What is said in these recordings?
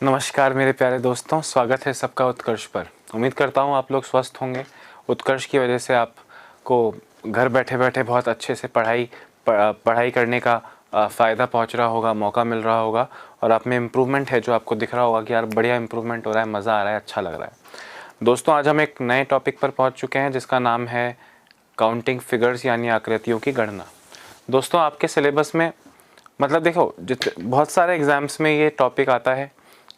नमस्कार मेरे प्यारे दोस्तों, स्वागत है सबका उत्कर्ष पर। उम्मीद करता हूँ आप लोग स्वस्थ होंगे। उत्कर्ष की वजह से आपको घर बैठे बैठे बहुत अच्छे से पढ़ाई करने का फ़ायदा पहुँच रहा होगा, मौका मिल रहा होगा और आप में इम्प्रूवमेंट है जो आपको दिख रहा होगा कि यार बढ़िया इम्प्रूवमेंट हो रहा है, मज़ा आ रहा है, अच्छा लग रहा है। दोस्तों, आज हम एक नए टॉपिक पर पहुँच चुके हैं जिसका नाम है काउंटिंग फिगर्स यानी आकृतियों की गणना। दोस्तों, आपके सिलेबस में मतलब देखो बहुत सारे एग्ज़ाम्स में ये टॉपिक आता है,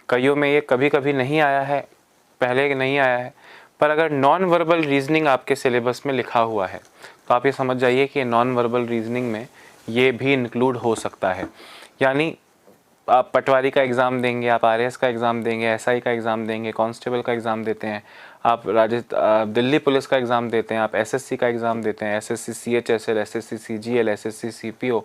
कईयों में ये कभी कभी नहीं आया है, पहले नहीं आया है। पर अगर नॉन वर्बल रीजनिंग आपके सिलेबस में लिखा हुआ है तो आप ये समझ जाइए कि नॉन वर्बल रीजनिंग में ये भी इंक्लूड हो सकता है। यानी आप पटवारी का एग्ज़ाम देंगे, आप आरएएस का एग्ज़ाम देंगे, एसआई का एग्ज़ाम देंगे, कांस्टेबल का एग्ज़ाम देते हैं, आप दिल्ली पुलिस का एग्ज़ाम देते हैं, आप एसएससी का एग्ज़ाम देते हैं, SSC CHSL, SSC CGL, SSC CPO,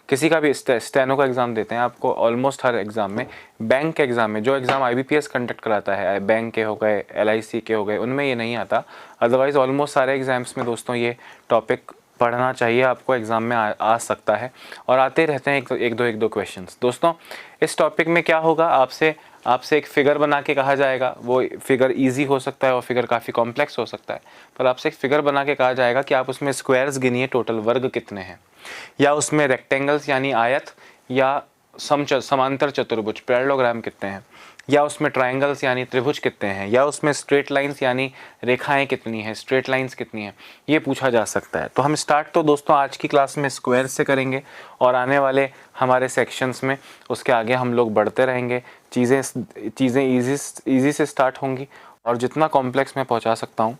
किसी का भी स्टेनो का एग्ज़ाम देते हैं। आपको ऑलमोस्ट हर एग्ज़ाम में, बैंक के एग्ज़ाम में, जो एग्ज़ाम आईबीपीएस कंडक्ट कराता है, बैंक के हो गए, एलआईसी के हो गए, उनमें ये नहीं आता। अदरवाइज़ ऑलमोस्ट सारे एग्ज़ाम्स में दोस्तों ये टॉपिक पढ़ना चाहिए, आपको एग्ज़ाम में आ सकता है और आते रहते हैं एक दो क्वेश्चंस। दोस्तों, इस टॉपिक में क्या होगा, आपसे एक फ़िगर बना के कहा जाएगा। वो फिगर इजी हो सकता है और फिगर काफ़ी कॉम्प्लेक्स हो सकता है, पर आपसे एक फ़िगर बना के कहा जाएगा कि आप उसमें स्क्वायर्स गिनिए, टोटल वर्ग कितने हैं, या उसमें रेक्टेंगल्स यानी आयत या समांतर चतुर्भुज पैरेललोग्राम कितने हैं, या उसमें ट्रायंगल्स यानी त्रिभुज कितने हैं, या उसमें स्ट्रेट लाइंस यानी रेखाएं कितनी हैं, स्ट्रेट लाइंस कितनी हैं, ये पूछा जा सकता है। तो हम स्टार्ट तो दोस्तों आज की क्लास में स्क्वायर से करेंगे और आने वाले हमारे सेक्शंस में उसके आगे हम लोग बढ़ते रहेंगे। चीज़ें ईजी से स्टार्ट होंगी और जितना कॉम्प्लेक्स मैं पहुंचा सकता हूं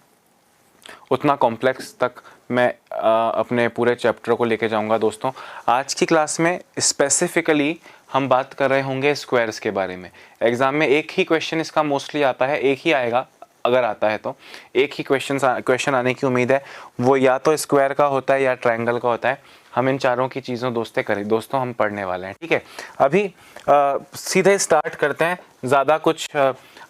उतना कॉम्प्लेक्स तक मैं अपने पूरे चैप्टर को लेके जाऊंगा। दोस्तों, आज की क्लास में स्पेसिफिकली हम बात कर रहे होंगे स्क्वायर्स के बारे में। एग्ज़ाम में एक ही क्वेश्चन इसका मोस्टली आता है, एक ही आएगा, अगर आता है तो एक ही क्वेश्चन आने की उम्मीद है। वो या तो स्क्वायर का होता है या ट्रायंगल का होता है। हम इन चारों की चीज़ों दोस्तों हम पढ़ने वाले हैं, ठीक है। अभी सीधे स्टार्ट करते हैं, ज़्यादा कुछ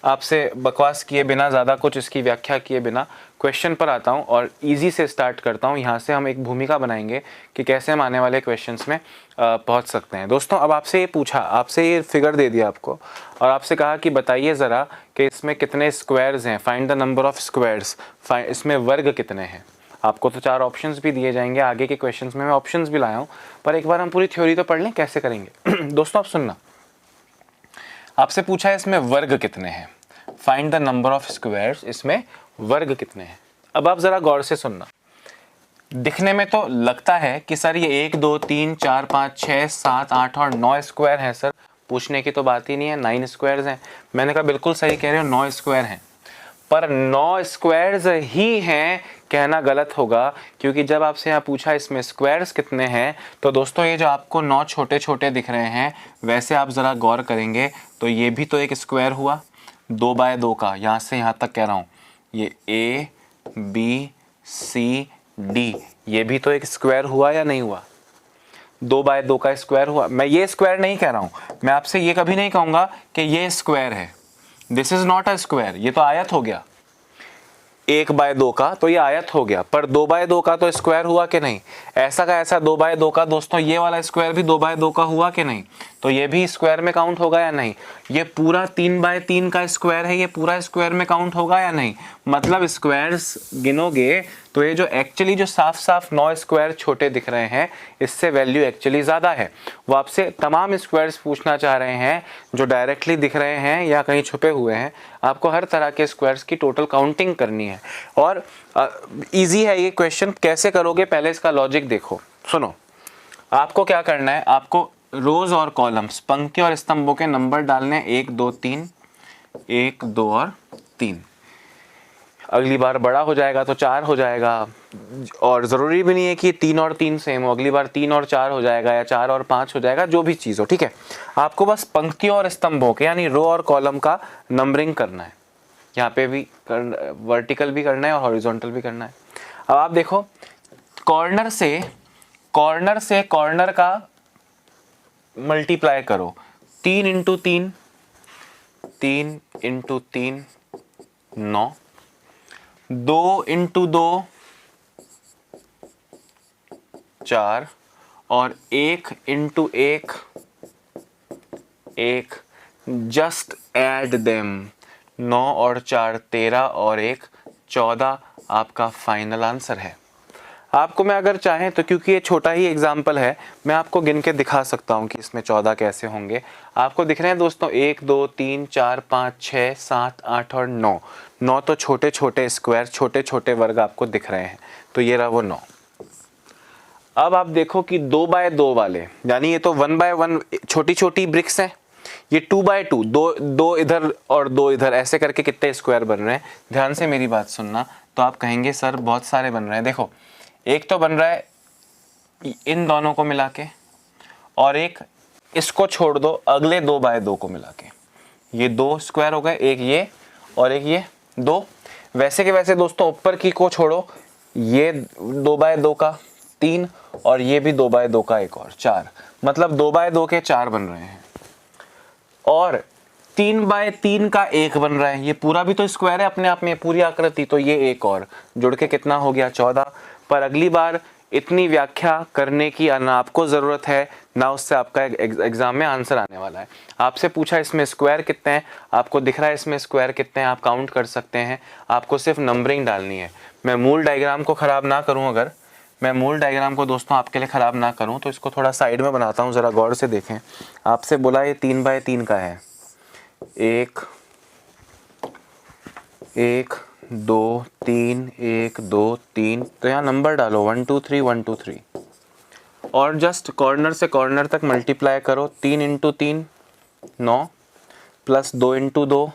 आपसे बकवास किए बिना, ज़्यादा कुछ इसकी व्याख्या किए बिना क्वेश्चन पर आता हूं और इजी से स्टार्ट करता हूं। यहाँ से हम एक भूमिका बनाएंगे कि कैसे हम आने वाले क्वेश्चंस में पहुँच सकते हैं। दोस्तों, अब आपसे ये पूछा, आपसे ये फिगर दे दिया आपको और आपसे कहा कि बताइए ज़रा कि इसमें कितने स्क्वायर्स हैं, find the number of squares, इसमें वर्ग कितने हैं। आपको तो 4 ऑप्शंस भी दिए जाएंगे, आगे के क्वेश्चंस में मैं ऑप्शंस भी लाया हूँ, पर एक बार हम पूरी थ्योरी तो पढ़ लें कैसे करेंगे। दोस्तों, आप सुनना, आपसे पूछा है इसमें वर्ग कितने हैं, find the number of squares, इसमें वर्ग कितने हैं। अब आप जरा गौर से सुनना। दिखने में तो लगता है कि सर ये 1 2 3 4 5 6 7 8 और 9 स्क्वायर हैं सर, पूछने की तो बात ही नहीं है, 9 स्क्वायर्स हैं। मैंने कहा बिल्कुल सही कह रहे हो, 9 स्क्वायर हैं, पर 9 स्क्वायर्स ही हैं कहना गलत होगा, क्योंकि जब आपसे यहाँ पूछा इसमें स्क्वायर्स कितने हैं तो दोस्तों ये जो आपको 9 छोटे छोटे दिख रहे हैं, वैसे आप ज़रा गौर करेंगे तो ये भी तो एक स्क्वायर हुआ 2 बाय 2 का। यहाँ से यहाँ तक कह रहा हूँ, ये ए बी सी डी, ये भी तो एक स्क्वायर हुआ या नहीं हुआ, 2 बाय 2 का स्क्वायर हुआ। मैं ये स्क्वायर नहीं कह रहा हूँ, मैं आपसे ये कभी नहीं कहूँगा कि ये स्क्वायर है, this is not a square, ये तो आयत हो गया। 1 बाय 2 का तो ये आयत हो गया, पर 2 बाय 2 का तो स्क्वायर हुआ कि नहीं। ऐसा का ऐसा 2 बाय 2 का दोस्तों ये वाला स्क्वायर भी 2 बाय 2 का हुआ कि नहीं, तो ये भी स्क्वायर में काउंट होगा या नहीं। ये पूरा 3 बाय 3 का स्क्वायर है, ये पूरा स्क्वायर में काउंट होगा या नहीं। मतलब स्क्वायर्स गिनोगे तो ये जो एक्चुअली जो साफ साफ 9 स्क्वायर छोटे दिख रहे हैं, इससे वैल्यू एक्चुअली ज़्यादा है। वो आपसे तमाम स्क्वायर्स पूछना चाह रहे हैं जो डायरेक्टली दिख रहे हैं या कहीं छुपे हुए हैं। आपको हर तरह के स्क्वायर्स की टोटल काउंटिंग करनी है और इजी है ये क्वेश्चन। कैसे करोगे, पहले इसका लॉजिक देखो, सुनो। आपको क्या करना है, आपको रोज और कॉलम्स, पंक्ति और स्तंभों के नंबर डालने हैं, 1 2 3, 1 2 और 3। अगली बार बड़ा हो जाएगा तो 4 हो जाएगा, और ज़रूरी भी नहीं है कि 3 और 3 सेम हो, अगली बार 3 और 4 हो जाएगा या 4 और 5 हो जाएगा, जो भी चीज़ हो, ठीक है। आपको बस पंक्तियों और स्तंभों के यानी रो और कॉलम का नंबरिंग करना है। यहाँ पे भी वर्टिकल भी करना है और हॉरिजॉन्टल भी करना है। अब आप देखो, कॉर्नर से कॉर्नर का मल्टीप्लाई करो, 3 इंटू 3, 3 इंटू 3 9, 2 इंटू 2 4 और 1 इंटू 1 1, जस्ट ऐड देम, 9 और 4 13 और 1 14 आपका फाइनल आंसर है। आपको मैं अगर चाहें तो, क्योंकि ये छोटा ही एग्जाम्पल है, मैं आपको गिन के दिखा सकता हूँ कि इसमें 14 कैसे होंगे। आपको दिख रहे हैं दोस्तों 1 2 3 4 5 6 7 8 और 9। 9 तो छोटे छोटे स्क्वायर, छोटे छोटे वर्ग आपको दिख रहे हैं, तो ये रहा वो 9। अब आप देखो कि 2 बाय 2 वाले, यानी ये तो 1 बाय 1 छोटी छोटी ब्रिक्स हैं, ये 2 बाय 2, दो इधर और 2 इधर, ऐसे करके कितने स्क्वायर बन रहे हैं। ध्यान से मेरी बात सुनना, तो आप कहेंगे सर बहुत सारे बन रहे हैं। देखो एक तो बन रहा है इन दोनों को मिला के, और एक इसको छोड़ दो, अगले 2 बाय 2 को मिला के, ये 2 स्क्वायर हो गए, एक ये और एक ये 2। वैसे के वैसे दोस्तों ऊपर की को छोड़ो, ये 2 बाय 2 का 3 और ये भी 2 बाय 2 का एक और 4, मतलब 2 बाय 2 के 4 बन रहे हैं। और 3 बाय 3 का 1 बन रहा है, ये पूरा भी तो स्क्वायर है अपने आप में, पूरी आकृति, तो ये एक और जुड़ के कितना हो गया 14। पर अगली बार इतनी व्याख्या करने की ना आपको ज़रूरत है, ना उससे आपका एग्जाम में आंसर आने वाला है। आपसे पूछा इसमें स्क्वायर कितने हैं, आपको दिख रहा है इसमें स्क्वायर कितने हैं, आप काउंट कर सकते हैं, आपको सिर्फ नंबरिंग डालनी है। मैं मूल डायग्राम को ख़राब ना करूं, अगर मैं मूल डायग्राम को दोस्तों आपके लिए ख़राब ना करूं, तो इसको थोड़ा साइड में बनाता हूं, ज़रा गौर से देखें। आपसे बोला ये 3 बाय 3 का है, 1 1 2 3 1 2 3, तो यहाँ नंबर डालो 1 2 3 1 2 3, और जस्ट कॉर्नर से कॉर्नर तक मल्टीप्लाई करो। 3 into 3 9, plus 2 into 2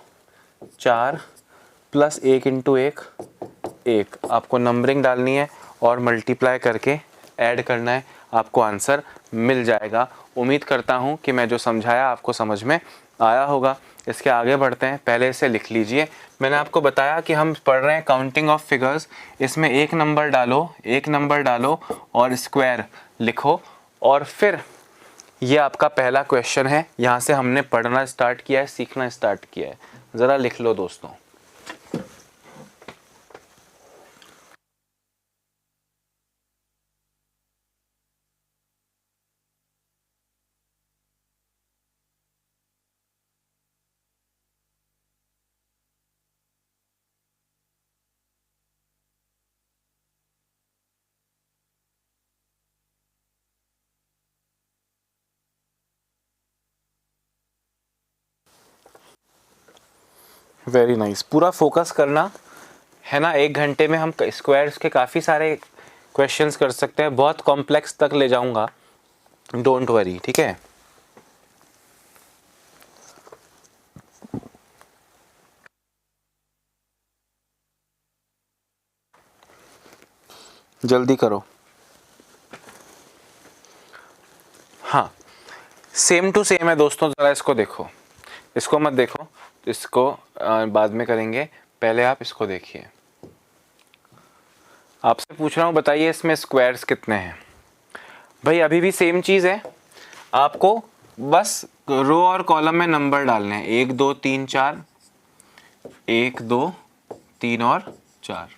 4, plus 1 into 1 1। आपको नंबरिंग डालनी है और मल्टीप्लाई करके ऐड करना है, आपको आंसर मिल जाएगा। उम्मीद करता हूँ कि मैं जो समझाया आपको समझ में आया होगा। इसके आगे बढ़ते हैं, पहले इसे लिख लीजिए। मैंने आपको बताया कि हम पढ़ रहे हैं काउंटिंग ऑफ फिगर्स, इसमें एक नंबर डालो और स्क्वायर लिखो, और फिर ये आपका पहला क्वेश्चन है। यहाँ से हमने पढ़ना स्टार्ट किया है, सीखना स्टार्ट किया है। ज़रा लिख लो दोस्तों। वेरी नाइस, पूरा फोकस करना है ना। 1 घंटे में हम स्क्वायर्स के काफ़ी सारे क्वेश्चंस कर सकते हैं, बहुत कॉम्प्लेक्स तक ले जाऊंगा, डोंट वरी, ठीक है। जल्दी करो। हाँ, सेम टू सेम है दोस्तों, ज़रा इसको देखो, इसको मत देखो, इसको बाद में करेंगे, पहले आप इसको देखिए। आपसे पूछ रहा हूँ, बताइए इसमें स्क्वायर्स कितने हैं। भाई अभी भी सेम चीज़ है, आपको बस रो और कॉलम में नंबर डालने हैं, 1 2 3 4, 1 2 3 और 4।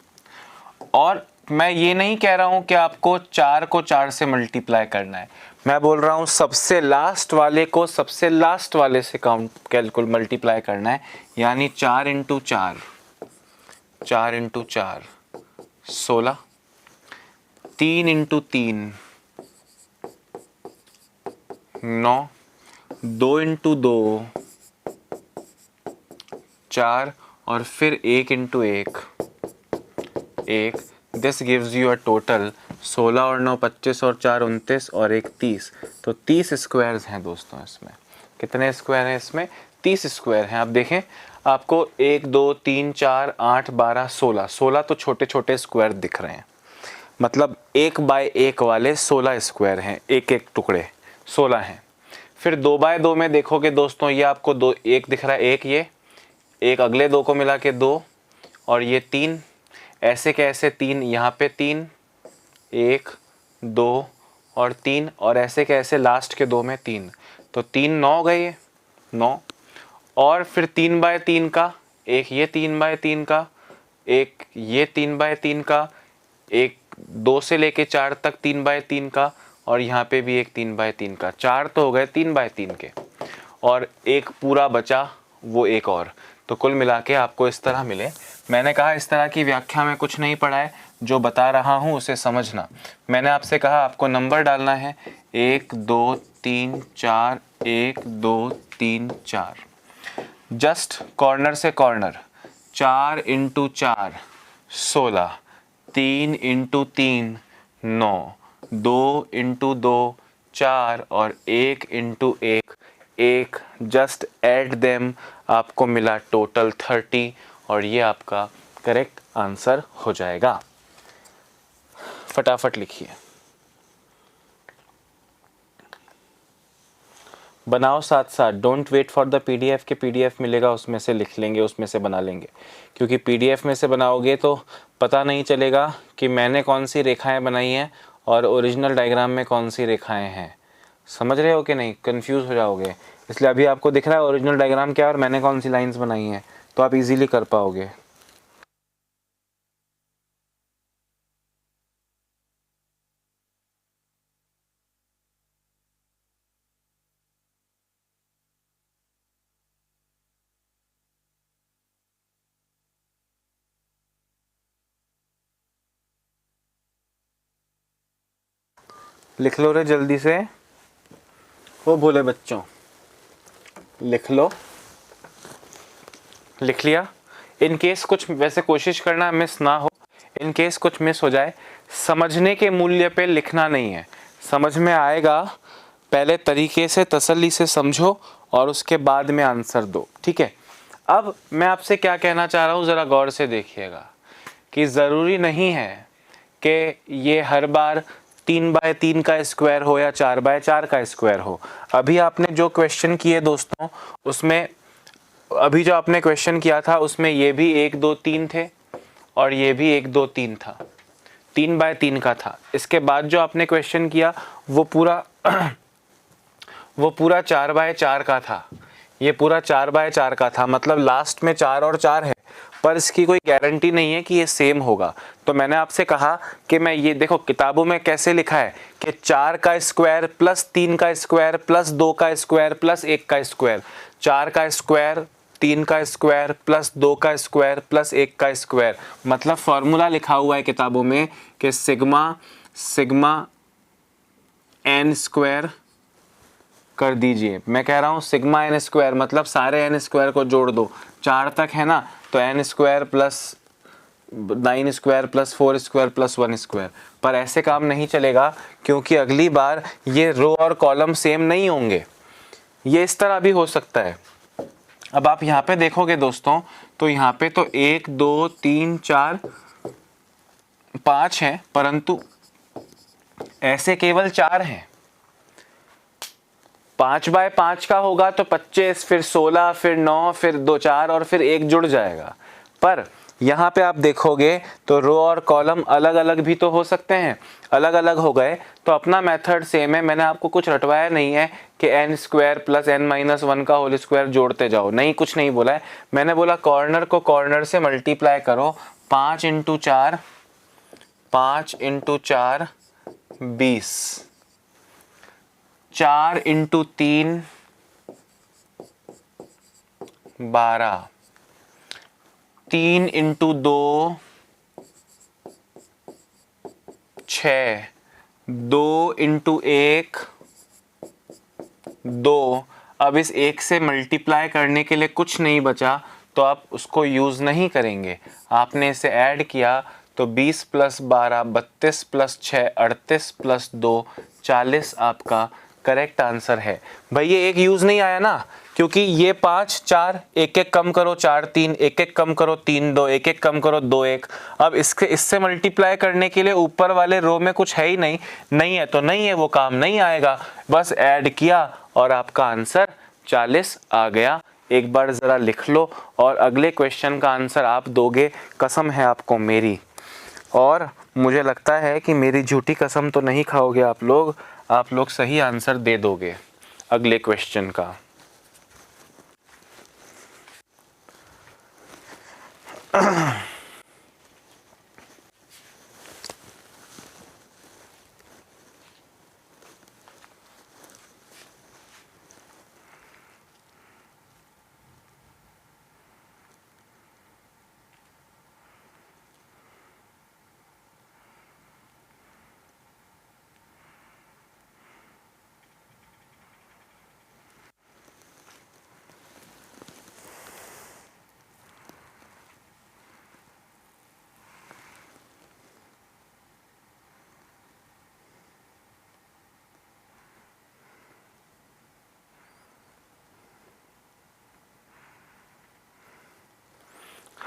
और मैं ये नहीं कह रहा हूँ कि आपको 4 को 4 से मल्टीप्लाई करना है, मैं बोल रहा हूँ सबसे लास्ट वाले को सबसे लास्ट वाले से कैलकुलेट मल्टीप्लाई करना है। यानी 4 इंटू 4 16, 3 इंटू 3 9, 2 इंटू 2 4, और फिर 1 into 1 1। This gives you a total 16 और 9 25 और 4 29 और 1 30, तो 30 स्क्वायर्स हैं दोस्तों। इसमें कितने स्क्वायर हैं? इसमें 30 स्क्वायर हैं। आप देखें, आपको 1 2 3 4 8 12 16, 16 तो छोटे छोटे स्क्वायर दिख रहे हैं, मतलब 1 बाय 1 वाले 16 स्क्वायर हैं, एक एक टुकड़े 16 हैं। फिर 2 बाय 2 में देखोगे दोस्तों, ये आपको 2 1 दिख रहा है, एक ये, एक अगले 2 को मिला के 2, और ये 3, ऐसे कैसे 3, यहाँ पे 3 1 2 और 3, और ऐसे कैसे लास्ट के 2 में 3, तो 3 9 गए 9। और फिर 3 बाय 3 का, एक ये 3 बाय 3 का, एक ये 3 बाय 3 का, एक 2 से लेके 4 तक 3 बाय 3 का, और यहाँ पे भी एक 3 बाय 3 का। 4 तो हो गए 3 बाय 3 के। और एक पूरा बचा वो एक और, तो कुल मिला के आपको इस तरह मिले। मैंने कहा इस तरह की व्याख्या में कुछ नहीं पढ़ा है, जो बता रहा हूँ उसे समझना। मैंने आपसे कहा आपको नंबर डालना है 1 2 3 4, 1 2 3 4। जस्ट कॉर्नर से कॉर्नर 4 इंटू 4 16, 3 इंटू 3 9, 2 इंटू 2 4 और 1 इंटू 1 1। जस्ट ऐड देम, आपको मिला टोटल 30 और ये आपका करेक्ट आंसर हो जाएगा। फटाफट लिखिए, बनाओ साथ साथ। Don't wait for the PDF के पीडीएफ मिलेगा उसमें से लिख लेंगे, उसमें से बना लेंगे, क्योंकि पीडीएफ में से बनाओगे तो पता नहीं चलेगा कि मैंने कौन सी रेखाएं बनाई हैं और ओरिजिनल डायग्राम में कौन सी रेखाएं हैं। समझ रहे हो कि नहीं? कंफ्यूज हो जाओगे। इसलिए अभी आपको दिख रहा है ओरिजिनल डायग्राम क्या है और मैंने कौन सी लाइन्स बनाई हैं, तो आप इजीली कर पाओगे। लिख लो रे जल्दी से, हो भोले बच्चों, लिख लो। लिख लिया? इन केस कुछ वैसे कोशिश करना मिस ना हो, इन केस कुछ मिस हो जाए, समझने के मूल्य पे लिखना नहीं है, समझ में आएगा पहले तरीके से तसल्ली से समझो और उसके बाद में आंसर दो, ठीक है। अब मैं आपसे क्या कहना चाह रहा हूँ, ज़रा गौर से देखिएगा कि ज़रूरी नहीं है कि ये हर बार 3/3 का स्क्वायर हो या 4/4 का स्क्वायर हो। अभी आपने जो क्वेश्चन किए दोस्तों, उसमें अभी जो आपने क्वेश्चन किया था उसमें ये भी 1 2 3 थे और ये भी 1 2 3 था, 3/3 का था। इसके बाद जो आपने क्वेश्चन किया वो पूरा वो पूरा 4/4 का था, ये पूरा 4/4 का था, मतलब लास्ट में 4 और 4 है, पर इसकी कोई गारंटी नहीं है कि ये सेम होगा। तो मैंने आपसे कहा कि मैं ये देखो किताबों में कैसे लिखा है कि 4 का स्क्वायर प्लस 3 का स्क्वायर प्लस 2 का स्क्वायर प्लस 1 का स्क्वायर, 4 का स्क्वायर 3 का स्क्वायर प्लस 2 का स्क्वायर प्लस 1 का स्क्वायर, मतलब फॉर्मूला लिखा हुआ है किताबों में कि सिग्मा एन स्क्वायर कर दीजिए। मैं कह रहा हूँ सिग्मा एन स्क्वायर मतलब सारे एन स्क्वायर को जोड़ दो, 4 तक है ना, तो n square plus 9 square plus 4 square plus 1 square. पर ऐसे काम नहीं चलेगा, क्योंकि अगली बार ये रो और कॉलम सेम नहीं होंगे, ये इस तरह भी हो सकता है। अब आप यहाँ पे देखोगे दोस्तों, तो यहाँ पे तो 1 2 3 4 5 हैं, परंतु ऐसे केवल 4 हैं। 5/5 का होगा तो 25, फिर 16, फिर 9, फिर 2 4 और फिर 1 जुड़ जाएगा। पर यहाँ पे आप देखोगे तो रो और कॉलम अलग अलग भी तो हो सकते हैं, अलग अलग हो गए तो अपना मेथड सेम है। मैंने आपको कुछ रटवाया नहीं है कि n स्क्वायर प्लस n-1 का होल स्क्वायर जोड़ते जाओ, नहीं, कुछ नहीं बोला है। मैंने बोला कॉर्नर को कॉर्नर से मल्टीप्लाई करो, 5 इंटू 4 20, 4 इंटू 3 12, 3 इंटू 2 6, 2 इंटू 1 2। अब इस 1 से मल्टीप्लाई करने के लिए कुछ नहीं बचा, तो आप उसको यूज़ नहीं करेंगे, आपने इसे ऐड किया तो 20 प्लस 12 32 प्लस 6 38 प्लस 2 40 आपका करेक्ट आंसर है। भाई ये एक यूज़ नहीं आया ना, क्योंकि ये 5 4 1 1 कम करो 4 3, 1 1 कम करो 3 2, 1 1 कम करो 2 1। अब इससे मल्टीप्लाई करने के लिए ऊपर वाले रो में कुछ है ही नहीं, नहीं है तो नहीं है, वो काम नहीं आएगा। बस ऐड किया और आपका आंसर 40 आ गया। एक बार ज़रा लिख लो और अगले क्वेश्चन का आंसर आप दोगे, कसम है आपको मेरी, और मुझे लगता है कि मेरी झूठी कसम तो नहीं खाओगे आप लोग सही आंसर दे दोगे अगले क्वेश्चन का।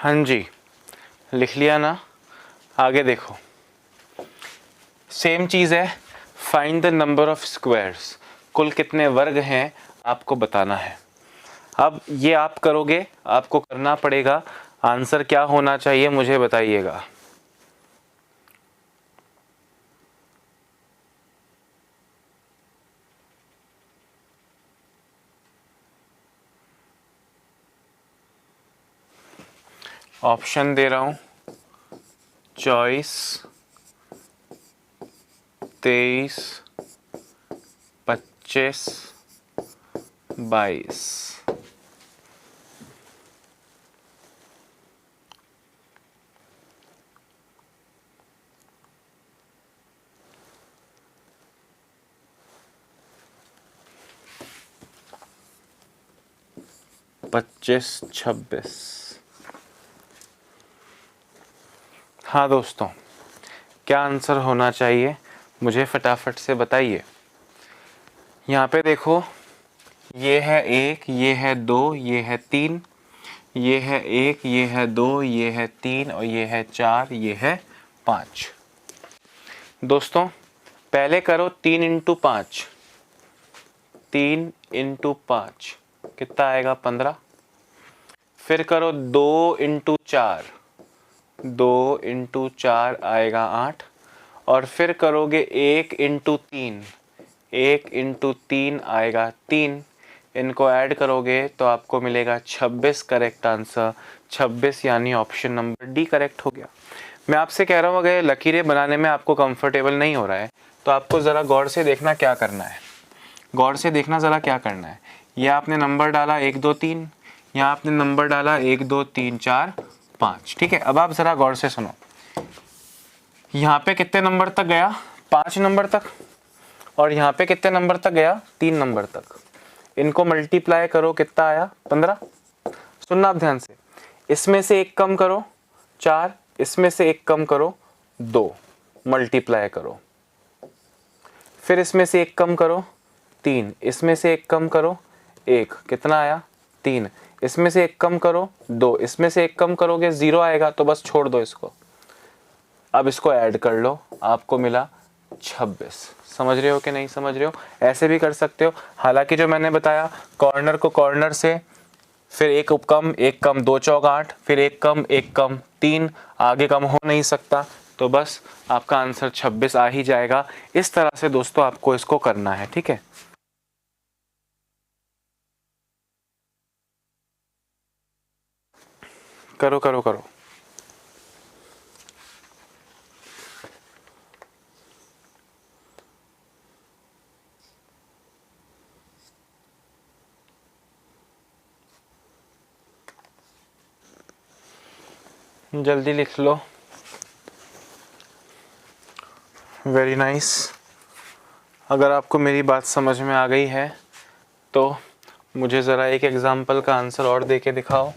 हाँ जी, लिख लिया ना। आगे देखो, सेम चीज़ है, find the number of squares, कुल कितने वर्ग हैं आपको बताना है। अब ये आप करोगे, आपको करना पड़ेगा, आंसर क्या होना चाहिए मुझे बताइएगा। ऑप्शन दे रहा हूँ, 24, 23, 25, 22। पच्चीस, 26। हाँ दोस्तों, क्या आंसर होना चाहिए मुझे फटाफट से बताइए। यहाँ पे देखो, ये है 1, ये है 2, ये है 3, ये है 1, ये है 2, ये है 3 और ये है 4, ये है 5। दोस्तों पहले करो 3 इंटू 5, 3 इंटू 5 कितना आएगा, 15। फिर करो 2 इंटू 4, 2 इंटू 4 आएगा 8। और फिर करोगे 1 इंटू 3, 1 इंटू 3 आएगा 3। इनको ऐड करोगे तो आपको मिलेगा 26। करेक्ट आंसर 26, यानी ऑप्शन नंबर डी करेक्ट हो गया। मैं आपसे कह रहा हूँ, अगर लकीरें बनाने में आपको कंफर्टेबल नहीं हो रहा है तो आपको ज़रा गौर से देखना क्या करना है। गौर से देखना ज़रा क्या करना है। यह आपने नंबर डाला 1 2 3, यहाँ आपने नंबर डाला 1 2 3 4 5, ठीक है। अब आप ज़रा गौर से सुनो, यहाँ पे कितने नंबर तक गया, 5 नंबर तक। और यहाँ पे कितने नंबर तक गया, 3 नंबर तक। इनको मल्टीप्लाई करो, कितना आया, 15। सुनना आप ध्यान से, इसमें से एक कम करो 4, इसमें से एक कम करो 2, मल्टीप्लाई करो। फिर इसमें से एक कम करो 3, इसमें से एक कम करो 1, कितना आया, 3। इसमें से एक कम करो 2, इसमें से एक कम करोगे 0 आएगा, तो बस छोड़ दो इसको। अब इसको ऐड कर लो, आपको मिला 26। समझ रहे हो कि नहीं समझ रहे हो। ऐसे भी कर सकते हो, हालांकि जो मैंने बताया, कॉर्नर को कॉर्नर से, फिर एक कम, एक कम, 2 चौक 8, फिर एक कम 3, आगे कम हो नहीं सकता, तो बस आपका आंसर 26 आ ही जाएगा। इस तरह से दोस्तों आपको इसको करना है, ठीक है। करो करो करो। जल्दी लिख लो। Very nice. अगर आपको मेरी बात समझ में आ गई है तो मुझे ज़रा एक एग्जाम्पल का आंसर और दे के दिखाओ।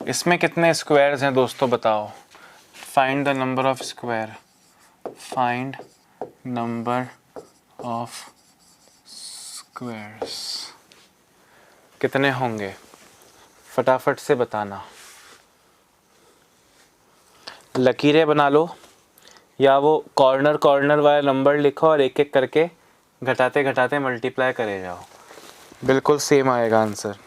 इसमें कितने स्क्वायर्स हैं दोस्तों बताओ। Find the number of square, find number of squares, कितने होंगे फटाफट से बताना। लकीरें बना लो या वो कॉर्नर कॉर्नर वाला नंबर लिखो और एक एक करके घटाते घटाते मल्टीप्लाई करे जाओ, बिल्कुल सेम आएगा आंसर।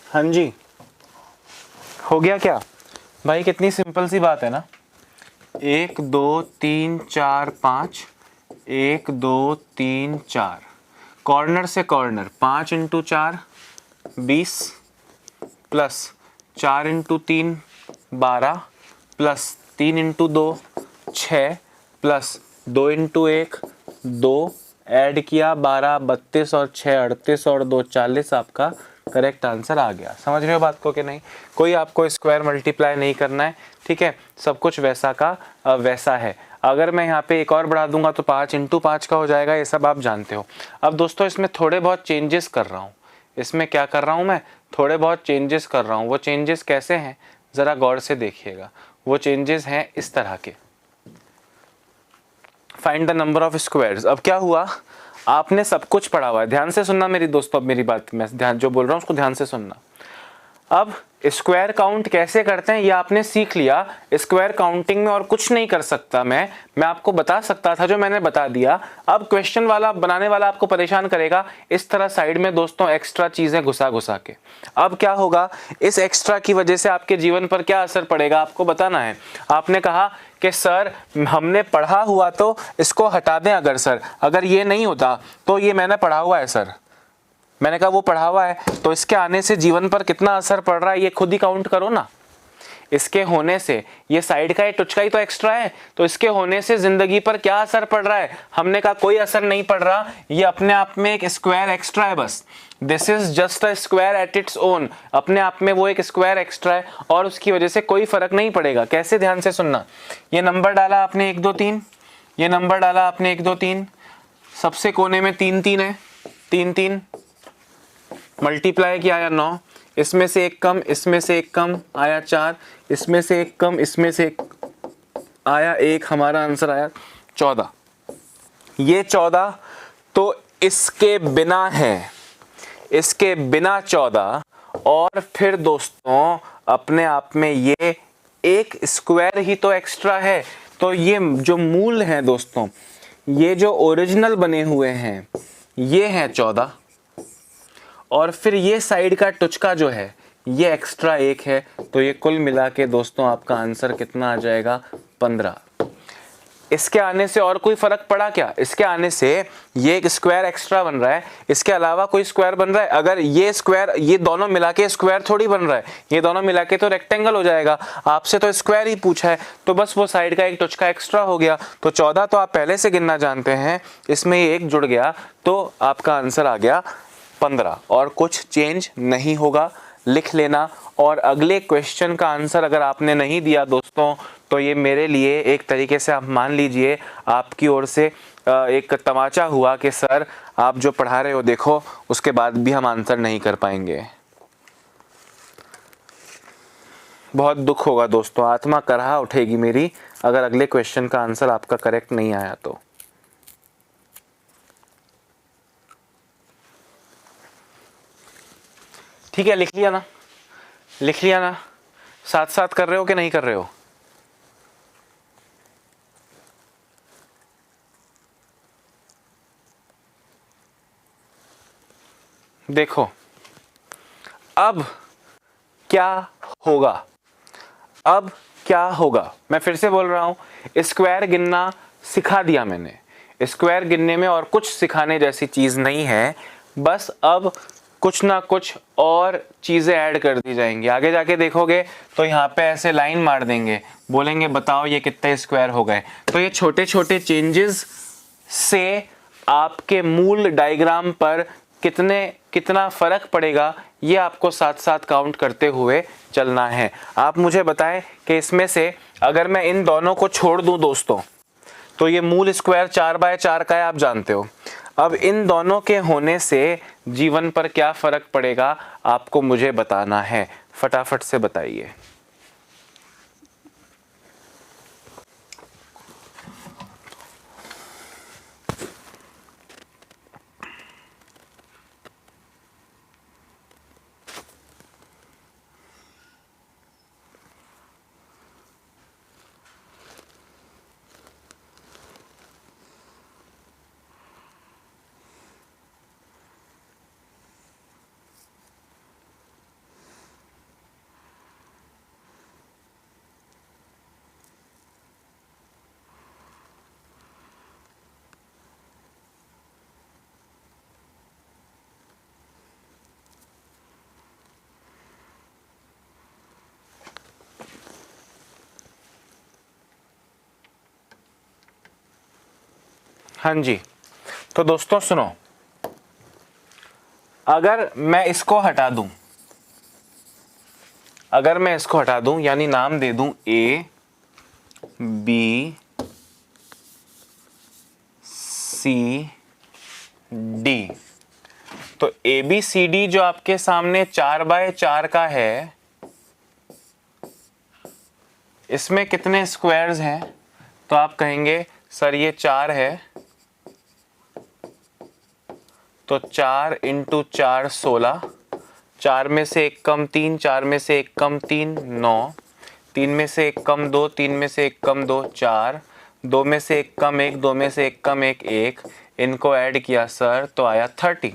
हाँ जी, हो गया क्या भाई, कितनी सिंपल सी बात है ना। 1 2 3 4 5, 1 2 3 4, कॉर्नर से corner 5 into 4 20, plus 4 into 3 12 plus 3 into 2 6 plus 2 into 1 2 add किया 12 32 और 6 38 और 2 40 आपका करेक्ट आंसर आ गया। समझ रहे हो बात को कि नहीं? कोई आपको स्क्वायर मल्टीप्लाई नहीं करना है, ठीक है, सब कुछ वैसा का वैसा है। अगर मैं यहाँ पे एक और बढ़ा दूंगा तो 5 इंटू 5 का हो जाएगा, ये सब आप जानते हो। अब दोस्तों इसमें थोड़े बहुत चेंजेस कर रहा हूँ, इसमें क्या कर रहा हूँ मैं, थोड़े बहुत चेंजेस कर रहा हूँ। वो चेंजेस कैसे हैं ज़रा गौर से देखिएगा। वो चेंजेस हैं इस तरह के, find the number of squares. अब क्या हुआ, आपने सब कुछ पढ़ा हुआ है, ध्यान से सुनना मेरी दोस्तों, अब मेरी बात मैं ध्यान जो बोल रहा हूँ उसको ध्यान से सुनना। अब स्क्वायर काउंट कैसे करते हैं ये आपने सीख लिया। स्क्वायर काउंटिंग में और कुछ नहीं कर सकता मैं आपको बता सकता था जो मैंने बता दिया। अब क्वेश्चन वाला बनाने वाला आपको परेशान करेगा इस तरह साइड में दोस्तों एक्स्ट्रा चीजें घुसा घुसा के। अब क्या होगा, इस एक्स्ट्रा की वजह से आपके जीवन पर क्या असर पड़ेगा आपको बताना है। आपने कहा कि सर हमने पढ़ा हुआ तो इसको हटा दें, अगर सर अगर ये नहीं होता तो ये मैंने पढ़ा हुआ है सर, मैंने कहा वो पढ़ा हुआ है तो इसके आने से जीवन पर कितना असर पड़ रहा है ये खुद ही काउंट करो ना। इसके होने से ये साइड का टुचका ही तो एक्स्ट्रा है, तो इसके होने से जिंदगी पर क्या असर पड़ रहा है, हमने कहा कोई असर नहीं पड़ रहा, ये अपने आप में एक स्क्वायर एक्स्ट्रा है बस। This is just a square at its own, अपने आप में वो एक स्क्वायर एक्स्ट्रा है और उसकी वजह से कोई फर्क नहीं पड़ेगा। कैसे, ध्यान से सुनना। ये नंबर डाला आपने 1 2 3, ये नंबर डाला आपने 1 2 3, सबसे कोने में 3 3 है, 3 3 मल्टीप्लाई किया आया 9, इसमें से एक कम इसमें से एक कम आया 4, इसमें से एक कम इसमें से एक आया 1, हमारा आंसर आया 14। ये 14 तो इसके बिना है, इसके बिना 14। और फिर दोस्तों अपने आप में ये एक स्क्वायर ही तो एक्स्ट्रा है, तो ये जो मूल है दोस्तों, ये जो ओरिजिनल बने हुए हैं ये है 14, और फिर ये साइड का टुचका जो है ये एक्स्ट्रा 1 है, तो ये कुल मिला के दोस्तों आपका आंसर कितना आ जाएगा 15। इसके आने से और कोई फर्क पड़ा क्या, इसके आने से ये एक स्क्वायर एक्स्ट्रा बन रहा है, इसके अलावा कोई स्क्वायर बन रहा है। अगर ये स्क्वायर ये दोनों मिला के स्क्वायर थोड़ी बन रहा है, ये दोनों मिला के तो रेक्टेंगल हो जाएगा। आपसे तो स्क्वायर ही पूछा है तो बस वो साइड का एक टुचका एक्स्ट्रा हो गया। तो 14 तो आप पहले से गिनना जानते हैं, इसमें ये एक जुड़ गया तो आपका आंसर आ गया 15 और कुछ चेंज नहीं होगा, लिख लेना। और अगले क्वेश्चन का आंसर अगर आपने नहीं दिया दोस्तों तो ये मेरे लिए एक तरीके से आप मान लीजिए आपकी ओर से एक तमाचा हुआ कि सर आप जो पढ़ा रहे हो देखो, उसके बाद भी हम आंसर नहीं कर पाएंगे। बहुत दुख होगा दोस्तों, आत्मा करहा उठेगी मेरी अगर अगले क्वेश्चन का आंसर आपका करेक्ट नहीं आया तो। ठीक है, लिख लिया ना, लिख लिया ना, साथ साथ कर रहे हो कि नहीं कर रहे हो? देखो अब क्या होगा, अब क्या होगा, मैं फिर से बोल रहा हूं, स्क्वायर गिनना सिखा दिया मैंने, स्क्वायर गिनने में और कुछ सिखाने जैसी चीज नहीं है, बस अब कुछ ना कुछ और चीजें ऐड कर दी जाएंगी। आगे जाके देखोगे तो यहाँ पे ऐसे लाइन मार देंगे, बोलेंगे बताओ ये कितने स्क्वायर हो गए। तो ये छोटे छोटे चेंजेस से आपके मूल डायग्राम पर कितना फर्क पड़ेगा ये आपको साथ साथ काउंट करते हुए चलना है। आप मुझे बताएं कि इसमें से अगर मैं इन दोनों को छोड़ दूं दोस्तों तो ये मूल स्क्वायर 4/4 का है, आप जानते हो। अब इन दोनों के होने से जीवन पर क्या फर्क पड़ेगा आपको मुझे बताना है, फटाफट से बताइए। हाँ जी, तो दोस्तों सुनो, अगर मैं इसको हटा दूं, अगर मैं इसको हटा दूं यानी नाम दे दूं ए बी सी डी, तो ए बी सी डी जो आपके सामने 4x4 का है, इसमें कितने स्क्वायर्स हैं? तो आप कहेंगे सर ये 4 है, तो 4 इंटू 4 16, 4 में से एक कम 3, 4 में से एक कम 3 9, 3 में से एक कम 2, 3 में से एक कम 2 4, 2 में से एक कम 1, 2 में से एक कम 1 1, इनको ऐड किया सर तो आया 30।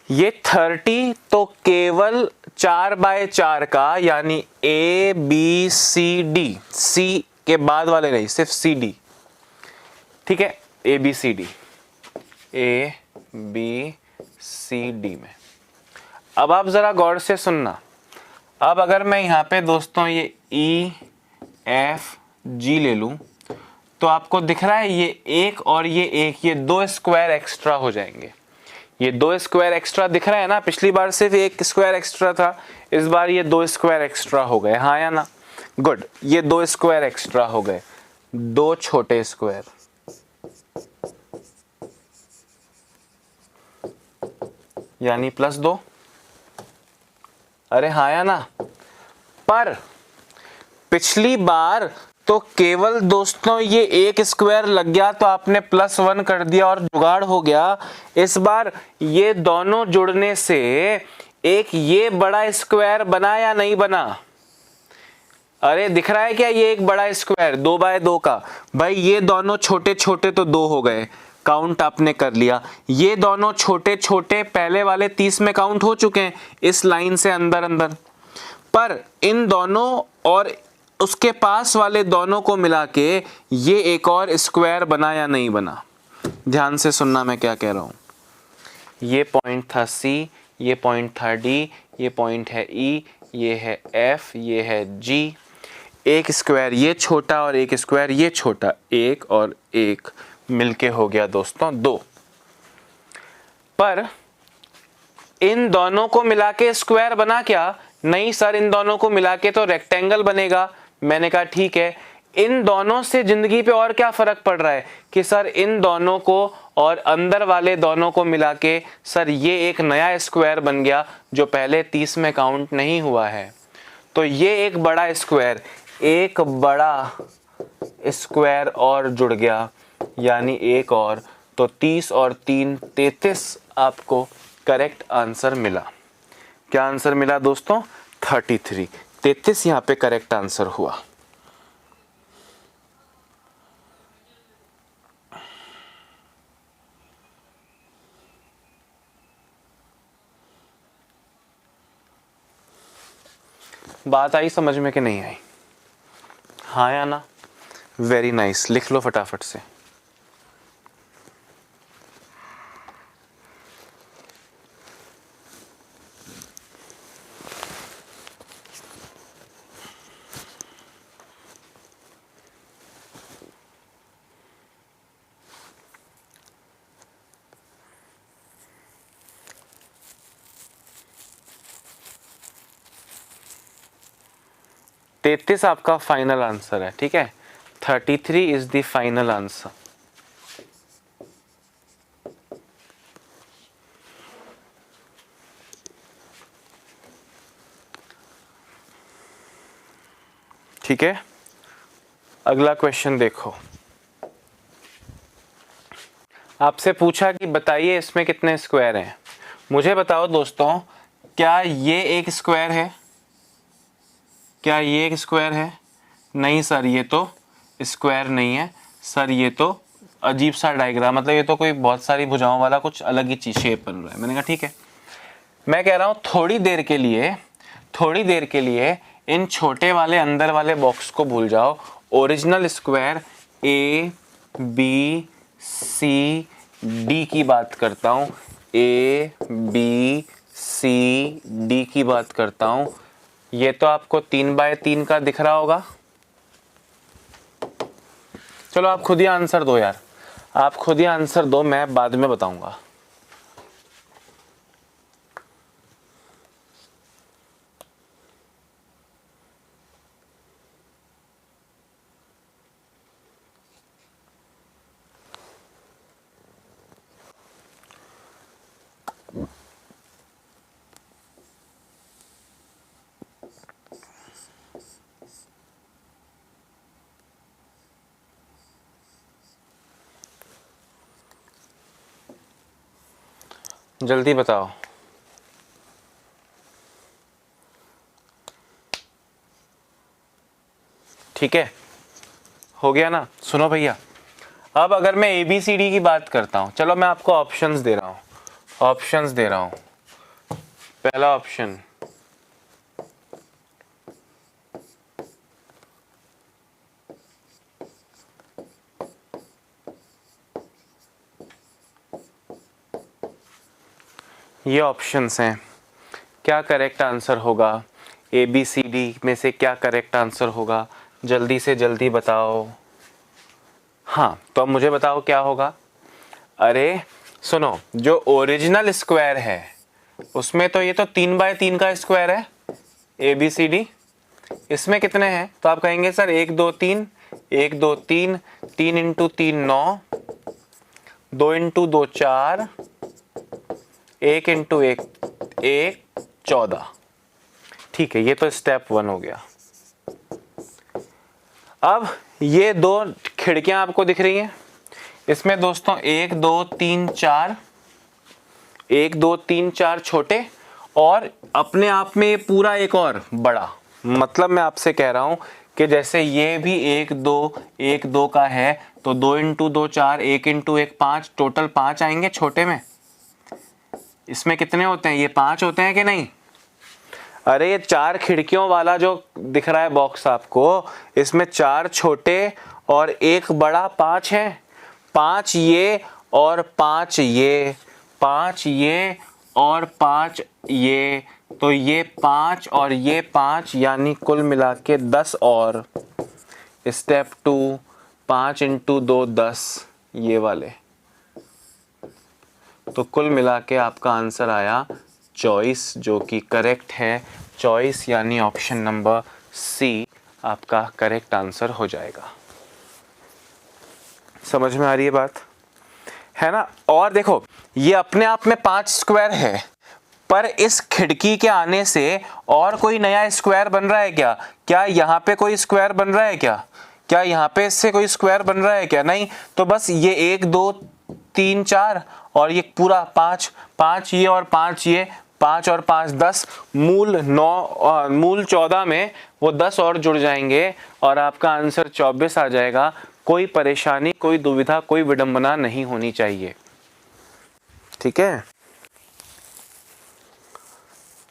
ये 30 तो केवल 4x4 का यानी ए बी सी डी, सी के बाद वाले नहीं, सिर्फ सी डी, ठीक है, A B C D, A B C D में। अब आप जरा गौर से सुनना, अब अगर मैं यहाँ पे दोस्तों ये ई एफ जी ले लूं, तो आपको दिख रहा है ये एक और ये एक, ये 2 स्क्वायर एक्स्ट्रा हो जाएंगे। ये 2 स्क्वायर एक्स्ट्रा दिख रहा है ना, पिछली बार सिर्फ 1 स्क्वायर एक्स्ट्रा था, इस बार ये 2 स्क्वायर एक्स्ट्रा हो गए, हाँ या ना? गुड, ये 2 स्क्वायर एक्स्ट्रा हो गए, 2 छोटे स्क्वायर, यानी +2, अरे हाँ या ना? पर पिछली बार तो केवल दोस्तों ये 1 स्क्वायर लग गया तो आपने +1 कर दिया और जुगाड़ हो गया। इस बार ये दोनों जुड़ने से एक ये बड़ा स्क्वायर बना या नहीं बना? अरे दिख रहा है क्या, ये एक बड़ा स्क्वायर 2x2 का, भाई ये दोनों छोटे छोटे तो 2 हो गए, काउंट आपने कर लिया। ये दोनों छोटे छोटे पहले वाले 30 में काउंट हो चुके हैं इस लाइन से अंदर अंदर, पर इन दोनों और उसके पास वाले दोनों को मिला के ये एक और स्क्वायर बना या नहीं बना? ध्यान से सुनना मैं क्या कह रहा हूं। ये पॉइंट था सी, ये पॉइंट था डी, ये पॉइंट है ई, ये है एफ, ये है जी, एक स्क्वायर ये छोटा और एक स्क्वायर ये छोटा, एक और एक मिलके हो गया दोस्तों 2। पर इन दोनों को मिला के स्क्वायर बना क्या? नहीं सर, इन दोनों को मिला के तो रेक्टेंगल बनेगा। मैंने कहा ठीक है, इन दोनों से जिंदगी पे और क्या फर्क पड़ रहा है कि सर इन दोनों को और अंदर वाले दोनों को मिला के सर ये एक नया स्क्वायर बन गया जो पहले 30 में काउंट नहीं हुआ है। तो ये एक बड़ा स्क्वायर, एक बड़ा स्क्वायर और जुड़ गया यानी एक और, तो 30 और 3 33 आपको करेक्ट आंसर मिला। क्या आंसर मिला दोस्तों? 33, 33 यहाँ पे करेक्ट आंसर हुआ। बात आई समझ में कि नहीं आई? हाँ या ना? वेरी नाइस, लिख लो फटाफट से। तैतीस आपका फाइनल आंसर है, ठीक है? 33 इज द फाइनल आंसर। ठीक है, अगला क्वेश्चन देखो। आपसे पूछा कि बताइए इसमें कितने स्क्वायर हैं। मुझे बताओ दोस्तों, क्या ये एक स्क्वायर है? क्या ये एक स्क्वायर है? नहीं सर, ये तो स्क्वायर नहीं है सर, ये तो अजीब सा डायग्राम, मतलब ये तो कोई बहुत सारी भुजाओं वाला कुछ अलग ही चीज शेप बन रहा है। मैंने कहा ठीक है, मैं कह रहा हूं थोड़ी देर के लिए इन छोटे वाले अंदर वाले बॉक्स को भूल जाओ। Original square A B C D की बात करता हूं, ए बी सी डी की बात करता हूं। ये तो आपको 3x3 का दिख रहा होगा। चलो आप खुद ही आंसर दो यार। आप खुद ही आंसर दो, मैं बाद में बताऊंगा। जल्दी बताओ। ठीक है, हो गया ना। सुनो भैया, अब अगर मैं ABCD की बात करता हूं, चलो मैं आपको ऑप्शंस दे रहा हूं, ऑप्शंस दे रहा हूं। पहला ऑप्शन, ये ऑप्शंस हैं, क्या करेक्ट आंसर होगा? ABCD में से क्या करेक्ट आंसर होगा? जल्दी से जल्दी बताओ। हाँ, तो अब मुझे बताओ क्या होगा। अरे सुनो, जो ओरिजिनल स्क्वायर है उसमें तो ये तो 3 बाय 3 का स्क्वायर है ABCD। इसमें कितने हैं? तो आप कहेंगे सर 1 2 3, 1 2 3, 3 इंटू 3 9, 2 इंटू 2 4, 1 इंटू 1 1, 14। ठीक है, ये तो स्टेप 1 हो गया। अब ये दो खिड़कियां आपको दिख रही हैं, इसमें दोस्तों 1 2 3 4, 1 2 3 4 छोटे और अपने आप में ये पूरा एक और बड़ा। मतलब मैं आपसे कह रहा हूं कि जैसे ये भी 1 2 1 2 का है, तो 2 इंटू 2 4, 1 इंटू 1 5, टोटल 5 आएंगे छोटे में। इसमें कितने होते हैं? ये 5 होते हैं कि नहीं? अरे ये 4 खिड़कियों वाला जो दिख रहा है बॉक्स आपको, इसमें 4 छोटे और एक बड़ा, 5 है। 5 ये और 5 ये, 5 ये और 5 ये, तो ये 5 और ये 5, यानी कुल मिला के 10। और स्टेप 2, 5 इंटू 2 10, ये वाले। तो कुल मिला के आपका आंसर आया 24, जो कि करेक्ट है। चॉइस यानी ऑप्शन नंबर सी आपका करेक्ट आंसर हो जाएगा। समझ में आ रही है बात, है ना? और देखो, ये अपने आप में 5 स्क्वायर है, पर इस खिड़की के आने से और कोई नया स्क्वायर बन रहा है क्या? क्या यहाँ पे कोई स्क्वायर बन रहा है क्या? क्या यहाँ पे इससे कोई स्क्वायर बन रहा है क्या? नहीं। तो बस ये 1 2 3 4 और ये पूरा 5, 5 ये और 5 ये, 5 और 5 10, मूल 9, मूल 14 में वो 10 और जुड़ जाएंगे और आपका आंसर 24 आ जाएगा। कोई परेशानी, कोई दुविधा, कोई विडंबना नहीं होनी चाहिए। ठीक है,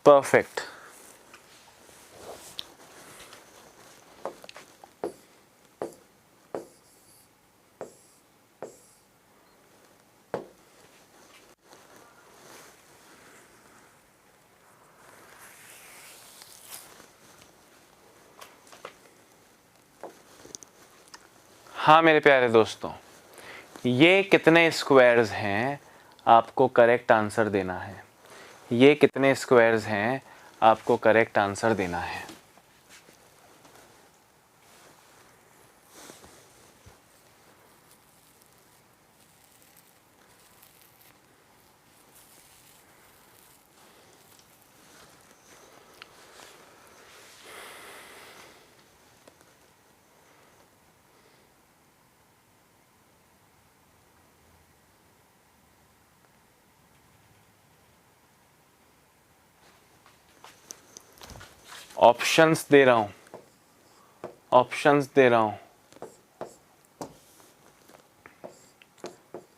परफेक्ट। हाँ मेरे प्यारे दोस्तों, ये कितने स्क्वायर्स हैं आपको करेक्ट आंसर देना है। ये कितने स्क्वायर्स हैं आपको करेक्ट आंसर देना है। ऑप्शंस दे रहा हूं, ऑप्शंस दे रहा हूं।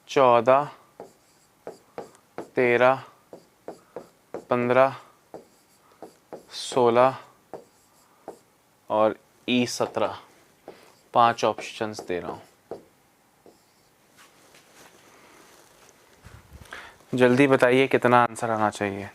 14, 13, 15, 16 और E17, 5 ऑप्शंस दे रहा हूं। जल्दी बताइए कितना आंसर आना चाहिए।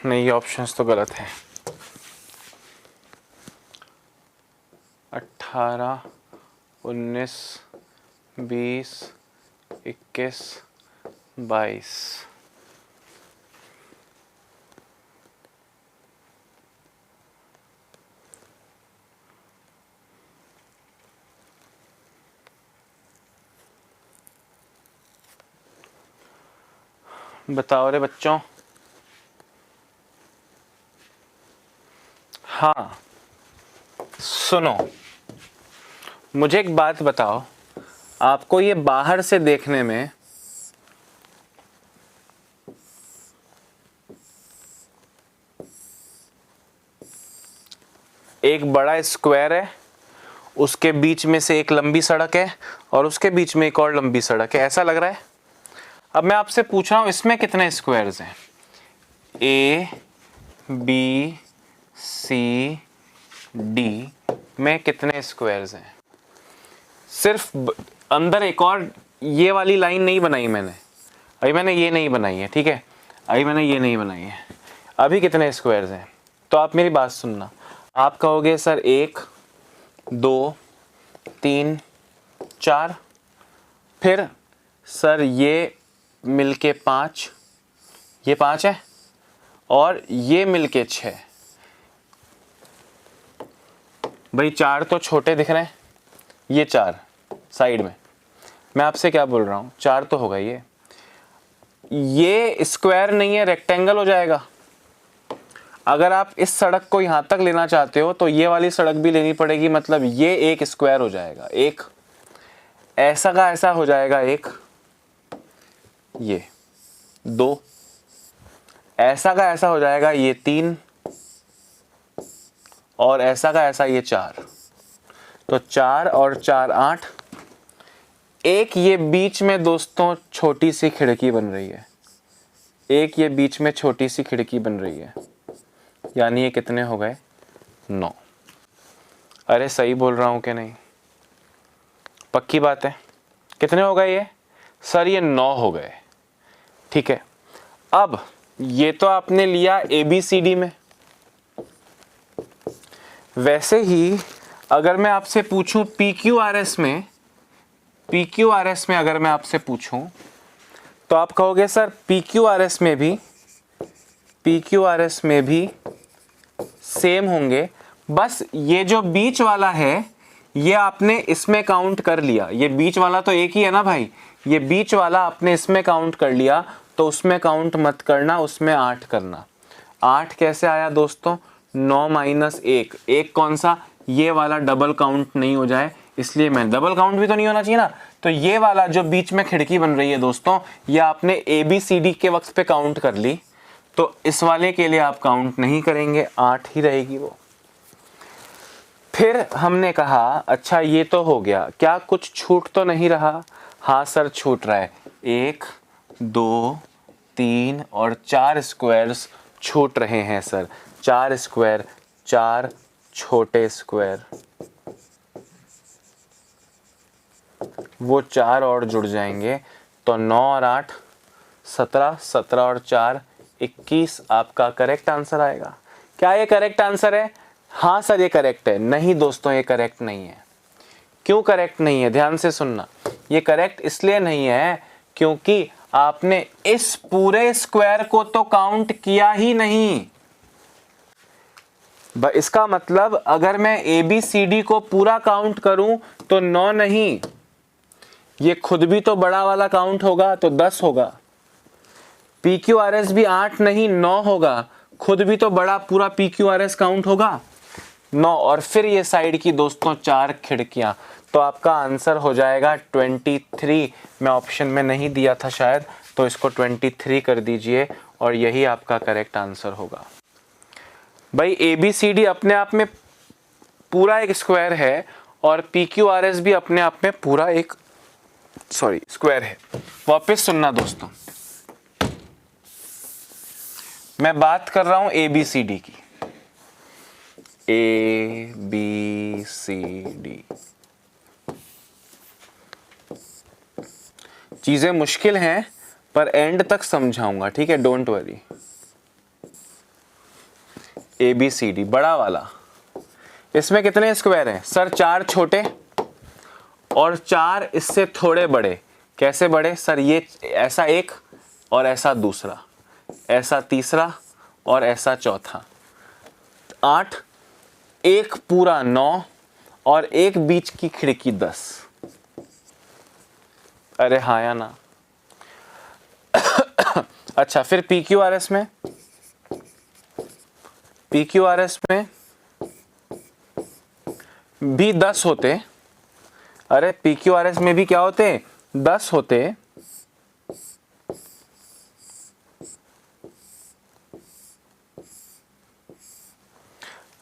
नहीं, ये ऑप्शंस तो गलत है। 18, 19, 20, 21, 22। बताओ रे बच्चों। हाँ सुनो, मुझे एक बात बताओ, आपको ये बाहर से देखने में एक बड़ा स्क्वायर है, उसके बीच में से एक लंबी सड़क है और उसके बीच में एक और लंबी सड़क है, ऐसा लग रहा है? अब मैं आपसे पूछ रहा हूं इसमें कितने स्क्वायर्स हैं? ए बी सी डी में कितने स्क्वायर्स हैं? सिर्फ अंदर एक और ये वाली लाइन नहीं बनाई मैंने, अभी मैंने ये नहीं बनाई है, ठीक है, अभी मैंने ये नहीं बनाई है। अभी कितने स्क्वायर्स हैं? तो आप मेरी बात सुनना, आप कहोगे सर 1 2 3 4, फिर सर ये मिलके 5, ये 5 है, और ये मिलके 6। भाई 4 तो छोटे दिख रहे हैं, ये 4 साइड में, मैं आपसे क्या बोल रहा हूँ, 4 तो होगा ये स्क्वायर नहीं है, रेक्टेंगल हो जाएगा। अगर आप इस सड़क को यहां तक लेना चाहते हो तो ये वाली सड़क भी लेनी पड़ेगी, मतलब ये एक स्क्वायर हो जाएगा, एक ऐसा का ऐसा हो जाएगा, एक ये 2 ऐसा का ऐसा हो जाएगा, ये 3 और ऐसा का ऐसा ये 4। तो 4 और 4 8। एक ये बीच में दोस्तों छोटी सी खिड़की बन रही है, एक ये बीच में छोटी सी खिड़की बन रही है, यानी ये कितने हो गए? 9। अरे सही बोल रहा हूं कि नहीं? पक्की बात है? कितने हो गए ये? सर ये 9 हो गए, ठीक है। अब ये तो आपने लिया ABCD में, वैसे ही अगर मैं आपसे पूछूं PQRS में, PQRS में अगर मैं आपसे पूछूं तो आप कहोगे सर PQRS में भी सेम होंगे, बस ये जो बीच वाला है ये आपने इसमें काउंट कर लिया, ये बीच वाला तो एक ही है ना भाई, ये बीच वाला आपने इसमें काउंट कर लिया, तो उसमें काउंट मत करना, उसमें 8 करना। 8 कैसे आया दोस्तों? 9 - 1, एक कौन सा? ये वाला डबल काउंट नहीं हो जाए, इसलिए मैं, डबल काउंट भी तो नहीं होना चाहिए ना, तो ये वाला जो बीच में खिड़की बन रही है दोस्तों, ये आपने ABCD के वक्त पे काउंट कर ली, तो इस वाले के लिए आप काउंट नहीं करेंगे, 8 ही रहेगी वो। फिर हमने कहा अच्छा ये तो हो गया, क्या कुछ छूट तो नहीं रहा? हाँ सर छूट रहा है, 1 2 3 और 4 स्क्वायर्स छूट रहे हैं सर, 4 स्क्वायर, 4 छोटे स्क्वायर, वो 4 और जुड़ जाएंगे, तो 9 और 8 17, 17 और 4 21 आपका करेक्ट आंसर आएगा। क्या ये करेक्ट आंसर है? हाँ सर ये करेक्ट है। नहीं दोस्तों ये करेक्ट नहीं है। क्यों करेक्ट नहीं है? ध्यान से सुनना, ये करेक्ट इसलिए नहीं है क्योंकि आपने इस पूरे स्क्वायर को तो काउंट किया ही नहीं। इसका मतलब अगर मैं ABCD को पूरा काउंट करूं तो 9 नहीं, ये खुद भी तो बड़ा वाला काउंट होगा तो 10 होगा। PQRS भी 8 नहीं 9 होगा, खुद भी तो बड़ा पूरा PQRS काउंट होगा 9, और फिर ये साइड की दोस्तों 4 खिड़कियां, तो आपका आंसर हो जाएगा 23। मैं ऑप्शन में नहीं दिया था शायद, तो इसको 23 कर दीजिए और यही आपका करेक्ट आंसर होगा। भाई ABCD अपने आप में पूरा एक स्क्वायर है और PQRS भी अपने आप में पूरा एक स्क्वायर है। वापस सुनना दोस्तों, मैं बात कर रहा हूं ABCD की, ABCD। चीजें मुश्किल हैं पर एंड तक समझाऊंगा, ठीक है, don't worry. A B C D बड़ा वाला, इसमें कितने स्क्वायर हैं सर? 4 छोटे और 4 इससे थोड़े बड़े। कैसे बड़े सर? ये ऐसा एक और ऐसा दूसरा, ऐसा तीसरा और ऐसा चौथा। 8, एक पूरा 9 और एक बीच की खिड़की 10। अरे हाँ या ना? अच्छा, फिर पी क्यू आर एस में, पी क्यू आर एस में भी 10 होते। अरे पी क्यू आर एस में भी क्या होते? 10 होते।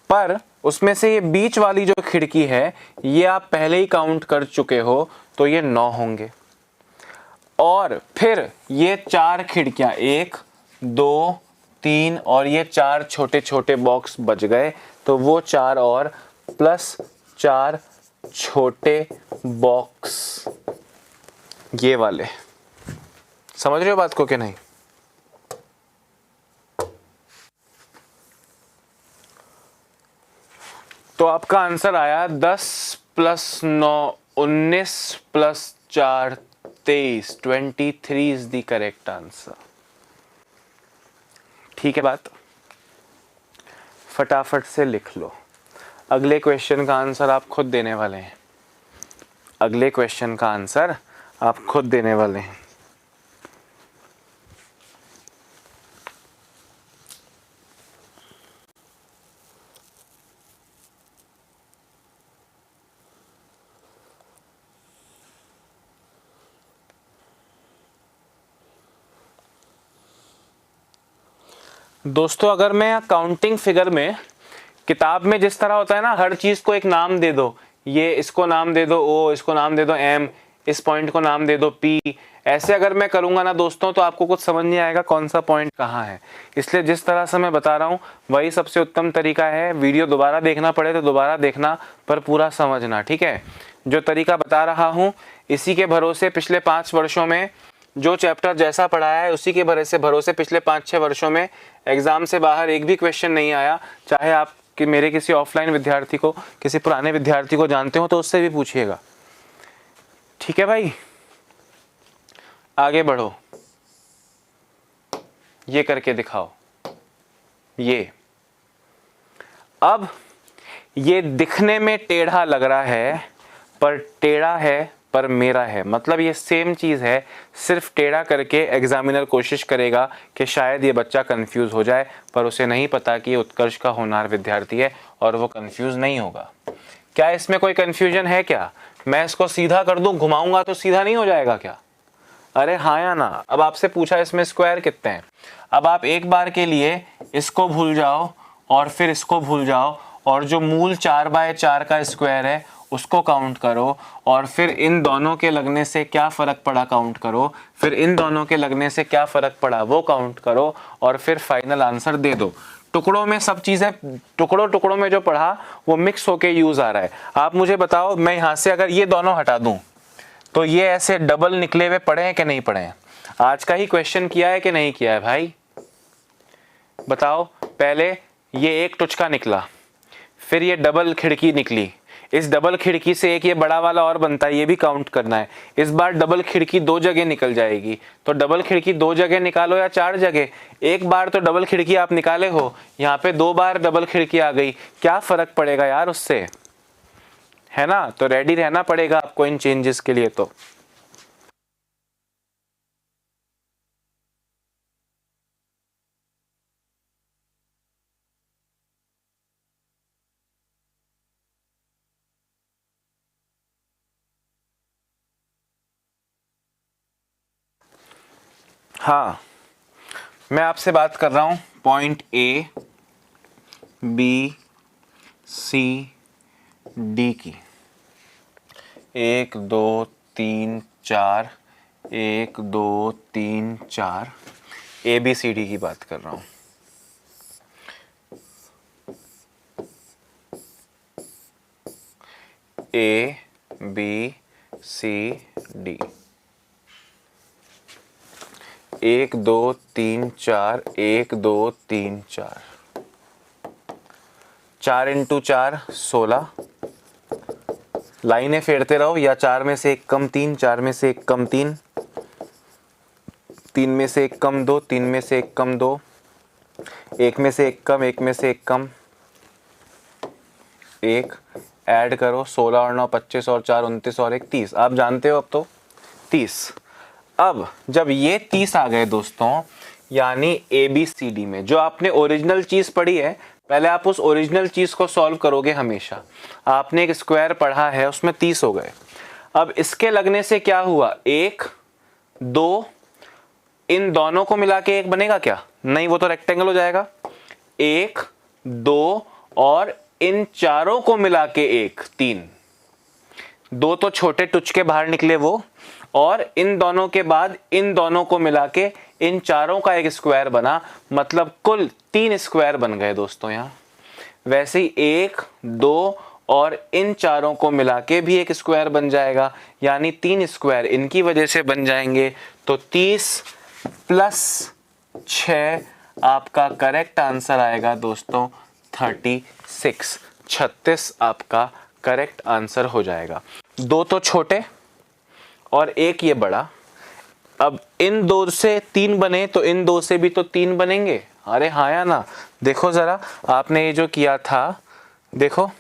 पर उसमें से ये बीच वाली जो खिड़की है ये आप पहले ही काउंट कर चुके हो, तो ये 9 होंगे। और फिर ये 4 खिड़कियां, 1 2 3 और ये 4 छोटे छोटे बॉक्स बच गए, तो वो 4 और प्लस 4 छोटे बॉक्स ये वाले। समझ रहे हो बात को कि नहीं? तो आपका आंसर आया 10 + 9 19 + 4 23, 23 इज द करेक्ट आंसर। ठीक है बात? फटाफट से लिख लो। अगले क्वेश्चन का आंसर आप खुद देने वाले हैं। अगले क्वेश्चन का आंसर आप खुद देने वाले हैं। दोस्तों, अगर मैं काउंटिंग फिगर में, किताब में जिस तरह होता है ना, हर चीज को एक नाम दे दो, ये इसको नाम दे दो ओ, इसको नाम दे दो एम, इस पॉइंट को नाम दे दो पी, ऐसे अगर मैं करूंगा ना दोस्तों, तो आपको कुछ समझ नहीं आएगा कौन सा पॉइंट कहाँ है। इसलिए जिस तरह से मैं बता रहा हूँ वही सबसे उत्तम तरीका है। वीडियो दोबारा देखना पड़े तो दोबारा देखना, पर पूरा समझना, ठीक है? जो तरीका बता रहा हूँ इसी के भरोसे पिछले 5 वर्षों में जो चैप्टर जैसा पढ़ाया है उसी के भरोसे पिछले 5-6 वर्षों में एग्जाम से बाहर एक भी क्वेश्चन नहीं आया। चाहे आप कि मेरे किसी ऑफलाइन विद्यार्थी को, किसी पुराने विद्यार्थी को जानते हो तो उससे भी पूछिएगा। ठीक है भाई, आगे बढ़ो, ये करके दिखाओ। ये अब ये दिखने में टेढ़ा लग रहा है, पर टेढ़ा है पर मेरा है, मतलब ये सेम चीज है, सिर्फ टेढ़ा करके एग्जामिनर कोशिश करेगा कि शायद ये बच्चा कंफ्यूज हो जाए, पर उसे नहीं पता कि ये उत्कर्ष का होनहार विद्यार्थी है और वो कंफ्यूज नहीं होगा। क्या इसमें कोई कंफ्यूजन है क्या? मैं इसको सीधा कर दूं, घुमाऊंगा तो सीधा नहीं हो जाएगा क्या? अरे हाँ या ना? अब आपसे पूछा इसमें स्क्वायर कितने हैं, अब आप एक बार के लिए इसको भूल जाओ और फिर इसको भूल जाओ, और जो मूल 4/4 का स्क्वायर है उसको काउंट करो, और फिर इन दोनों के लगने से क्या फर्क पड़ा काउंट करो, फिर इन दोनों के लगने से क्या फर्क पड़ा वो काउंट करो, और फिर फाइनल आंसर दे दो। टुकड़ों में सब चीजें, टुकड़ों में जो पढ़ा वो मिक्स होके यूज आ रहा है। आप मुझे बताओ, मैं यहां से अगर ये दोनों हटा दूं तो ये ऐसे डबल निकले हुए पड़े हैं कि नहीं पड़े हैं? आज का ही क्वेश्चन किया है कि नहीं किया है भाई? बताओ। पहले ये एक टुचका निकला, फिर ये डबल खिड़की निकली, इस डबल खिड़की से एक ये बड़ा वाला और बनता है, ये भी काउंट करना है। इस बार डबल खिड़की 2 जगह निकल जाएगी, तो डबल खिड़की 2 जगह निकालो या 4 जगह, एक बार तो डबल खिड़की आप निकाले हो, यहाँ पे 2 बार डबल खिड़की आ गई, क्या फर्क पड़ेगा यार उससे, है ना? तो रेडी रहना पड़ेगा आपको इन चेंजेस के लिए। तो हाँ, मैं आपसे बात कर रहा हूं point A B C D की, 1 2 3 4, 1 2 3 4, ए बी सी डी की बात कर रहा हूं। A B C D, 1 2 3 4, 1 2 3 4। 4 into 4 16, लाइनें फेरते रहो, या 4 में से 1 कम 3, 4 में से 1 कम 3, 3 में से 1 कम 2, 3 में से 1 कम 2, 1 में से 1 कम, 1 में से 1 कम 1, ऐड करो 16 और 9 25 और 4 29 और 1 30। आप जानते हो अब तो 30। अब जब ये 30 आ गए दोस्तों, यानी ABCD में जो आपने ओरिजिनल चीज पढ़ी है, पहले आप उस ओरिजिनल चीज को सॉल्व करोगे हमेशा। आपने एक स्क्वायर पढ़ा है, उसमें 30 हो गए। अब इसके लगने से क्या हुआ, 1 2, इन दोनों को मिला के 1 बनेगा क्या? नहीं, वो तो रेक्टेंगल हो जाएगा। 1 2 और इन चारों को मिला के 1 3, 2 तो छोटे टुच के बाहर निकले वो, और इन दोनों के बाद इन दोनों को मिला के इन चारों का एक स्क्वायर बना, मतलब कुल 3 स्क्वायर बन गए दोस्तों यहाँ। वैसे ही 1 2 और इन चारों को मिला के भी एक स्क्वायर बन जाएगा, यानी 3 स्क्वायर इनकी वजह से बन जाएंगे। तो 30 प्लस 6 आपका करेक्ट आंसर आएगा दोस्तों 36। 36 आपका करेक्ट आंसर हो जाएगा। 2 तो छोटे और 1 ये बड़ा। अब इन 2 से 3 बने तो इन 2 से भी तो 3 बनेंगे। अरे हाँ या ना? देखो जरा, आपने ये जो किया था, देखो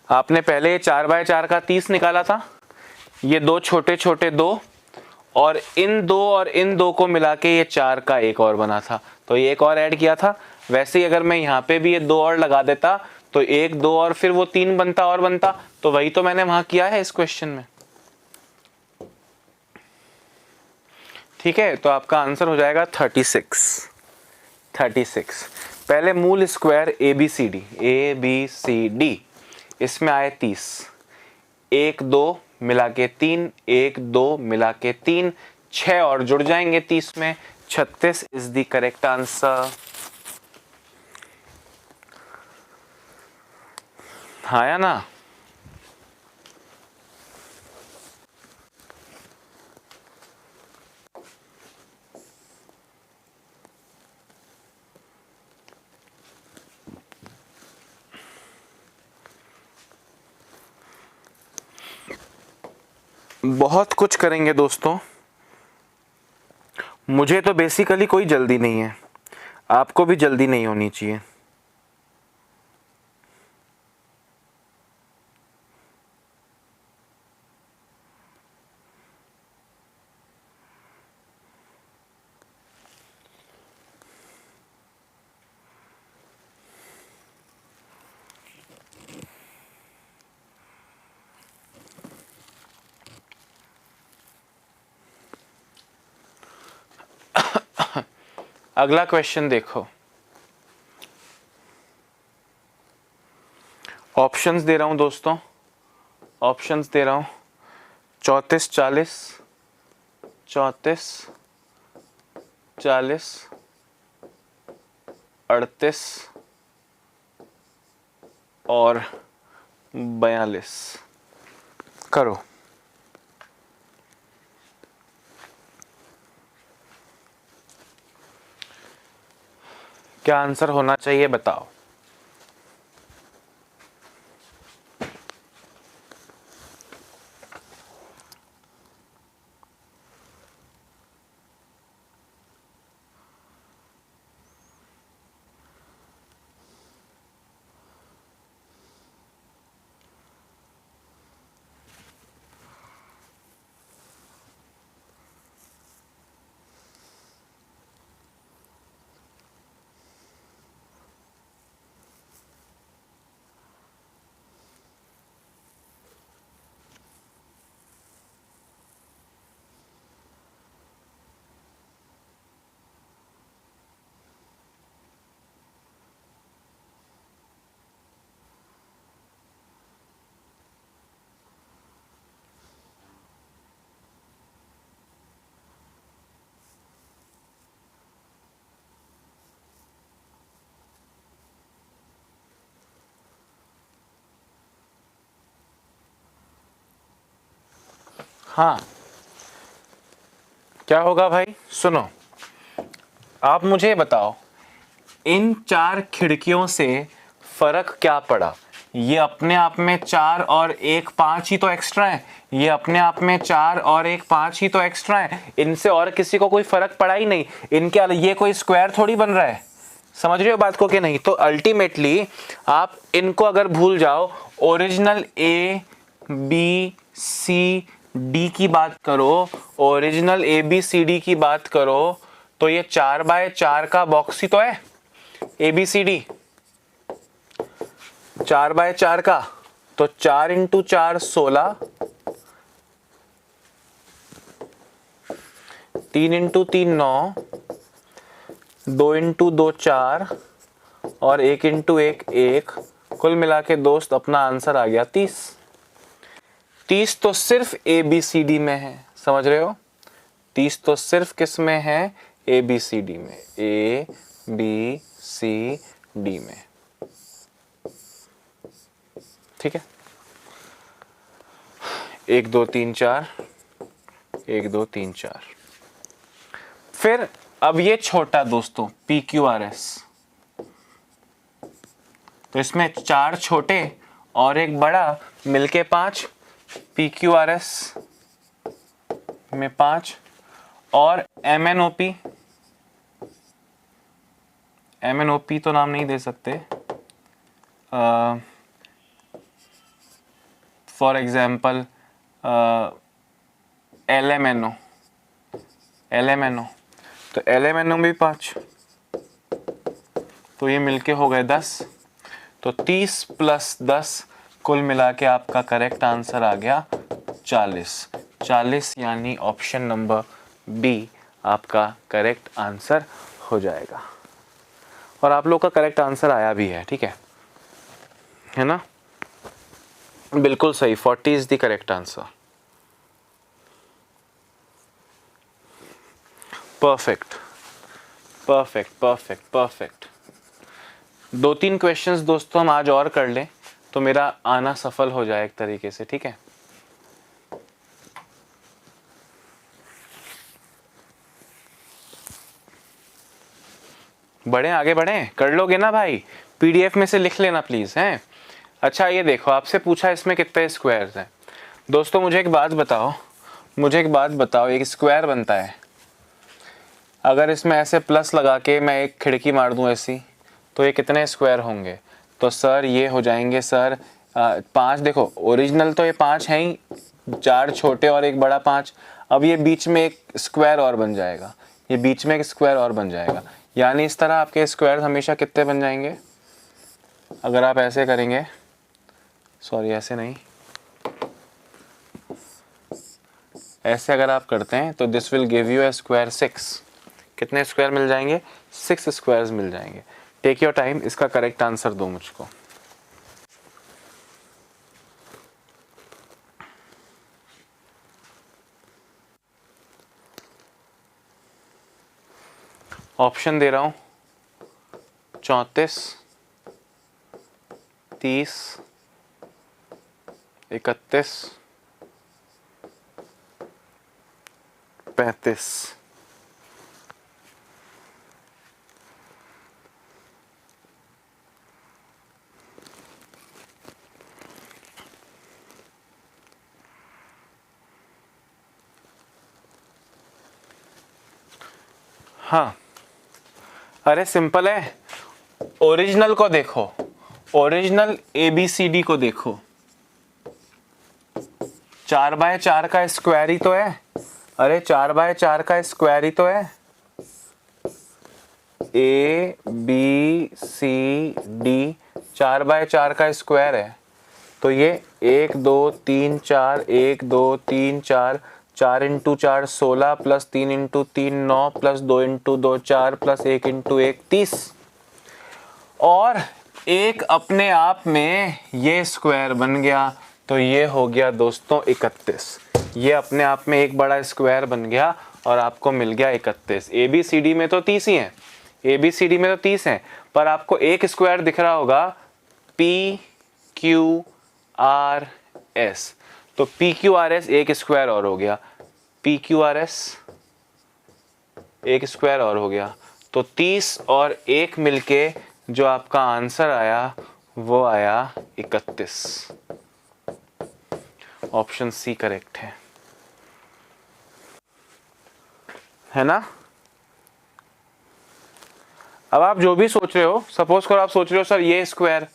आपने पहले 4/4 का 30 निकाला था, ये 2 छोटे छोटे 2, और इन 2 और इन 2 को मिला के ये 4 का एक और बना था, तो ये एक और ऐड किया था। वैसे ही अगर मैं यहाँ पे भी ये 2 और लगा देता तो 1 2 और फिर वो 3 बनता और बनता, तो वही तो मैंने वहां किया है इस क्वेश्चन में। ठीक है, तो आपका आंसर हो जाएगा 36। पहले मूल स्क्वायर ABCD, इसमें आए 30, 1 2 मिला के 3, 1 2 मिला के 3, 6 और जुड़ जाएंगे 30 में। 36 इज द करेक्ट आंसर। हाँ या ना? बहुत कुछ करेंगे दोस्तों, मुझे तो बेसिकली कोई जल्दी नहीं है, आपको भी जल्दी नहीं होनी चाहिए। अगला क्वेश्चन देखो, ऑप्शंस दे रहा हूं दोस्तों, ऑप्शंस दे रहा हूं। 34 40, 34 40, 38 और 42। करो। क्या आंसर होना चाहिए बताओ। हाँ, क्या होगा भाई? सुनो, आप मुझे बताओ, इन 4 खिड़कियों से फर्क क्या पड़ा, ये अपने आप में 4 और 1 5 ही तो एक्स्ट्रा है, ये अपने आप में 4 और 1 5 ही तो एक्स्ट्रा है, इनसे और किसी को कोई फर्क पड़ा ही नहीं, इनके ये कोई स्क्वायर थोड़ी बन रहा है। समझ रहे हो बात को कि नहीं? तो अल्टीमेटली आप इनको अगर भूल जाओ, original A B C D की बात करो, original A B C D की बात करो, तो ये 4x4 का बॉक्स ही तो है A B C D, 4x4 का, तो 4 × 4 16, 3 × 3 9, 2 × 2 4 और 1 × 1 1, कुल मिला के दोस्त अपना आंसर आ गया 30। 30 तो सिर्फ ए बी सी डी में है, समझ रहे हो? 30 तो सिर्फ किस में है? ए बी सी डी में, ए बी सी डी में। ठीक है, 1 2 3 4, 1 2 3 4। फिर अब ये छोटा दोस्तों पी क्यू आर एस, तो इसमें 4 छोटे और 1 बड़ा मिलके 5, पी क्यू आर एस में 5, और M N O P, M N O P तो नाम नहीं दे सकते, for example L M N O, L M N O, तो एल एम एन ओ भी 5, तो ये मिलके हो गए 10, तो 30 + 10 कुल मिला के आपका करेक्ट आंसर आ गया 40। 40 यानी ऑप्शन नंबर बी आपका करेक्ट आंसर हो जाएगा। और आप लोग का करेक्ट आंसर आया भी है, ठीक है ना? बिल्कुल सही, 40 is the correct answer. Perfect perfect perfect perfect. 2-3 questions दोस्तों हम आज और कर लें तो मेरा आना सफल हो जाए एक तरीके से, ठीक है? बढ़े, आगे बढ़े, कर लोगे ना भाई? पीडीएफ में से लिख लेना प्लीज, हैं? अच्छा ये देखो, आपसे पूछा इसमें कितने स्क्वायर्स हैं। दोस्तों मुझे एक बात बताओ, एक स्क्वायर बनता है, अगर इसमें ऐसे प्लस लगा के मैं एक खिड़की मार दूं ऐसी, तो ये कितने स्क्वायर होंगे? तो सर ये हो जाएंगे सर 5। देखो ओरिजिनल तो ये 5 हैं ही, 4 छोटे और 1 बड़ा 5। अब ये बीच में एक स्क्वायर और बन जाएगा, ये बीच में एक स्क्वायर और बन जाएगा, यानी इस तरह आपके स्क्वायर हमेशा कितने बन जाएंगे? अगर आप ऐसे करेंगे, सॉरी ऐसे नहीं, ऐसे अगर आप करते हैं तो this will give U A square 6। कितने स्क्वायर मिल जाएंगे? 6 स्क्वायर्स मिल जाएंगे। टेक योर टाइम, इसका करेक्ट आंसर दो मुझको। ऑप्शन दे रहा हूं, 34, 30, 31, 35। हाँ, अरे सिंपल है, ओरिजिनल को देखो, ओरिजिनल ABCD को देखो, 4x4 का स्क्वायर ही तो है। अरे 4x4 का स्क्वायर ही तो है, ABCD 4x4 का स्क्वायर है, तो ये 1 2 3 4, 1 2 3 4, 4 × 4 16 + 3 × 3 9 + 2 × 2 4 + 1 × 1 30, और एक अपने आप में ये स्क्वायर बन गया, तो ये हो गया दोस्तों 31। ये अपने आप में एक बड़ा स्क्वायर बन गया और आपको मिल गया 31। ABCD में तो 30 ही हैं, ABCD में तो 30 हैं, पर आपको एक स्क्वायर दिख रहा होगा PQRS, तो PQRS एक स्क्वायर और हो गया, PQRS एक स्क्वायर और हो गया, तो 30 और 1 मिलके जो आपका आंसर आया वो आया 31। ऑप्शन सी करेक्ट है ना। अब आप जो भी सोच रहे हो, सपोज करो आप सोच रहे हो सर ये स्क्वायर,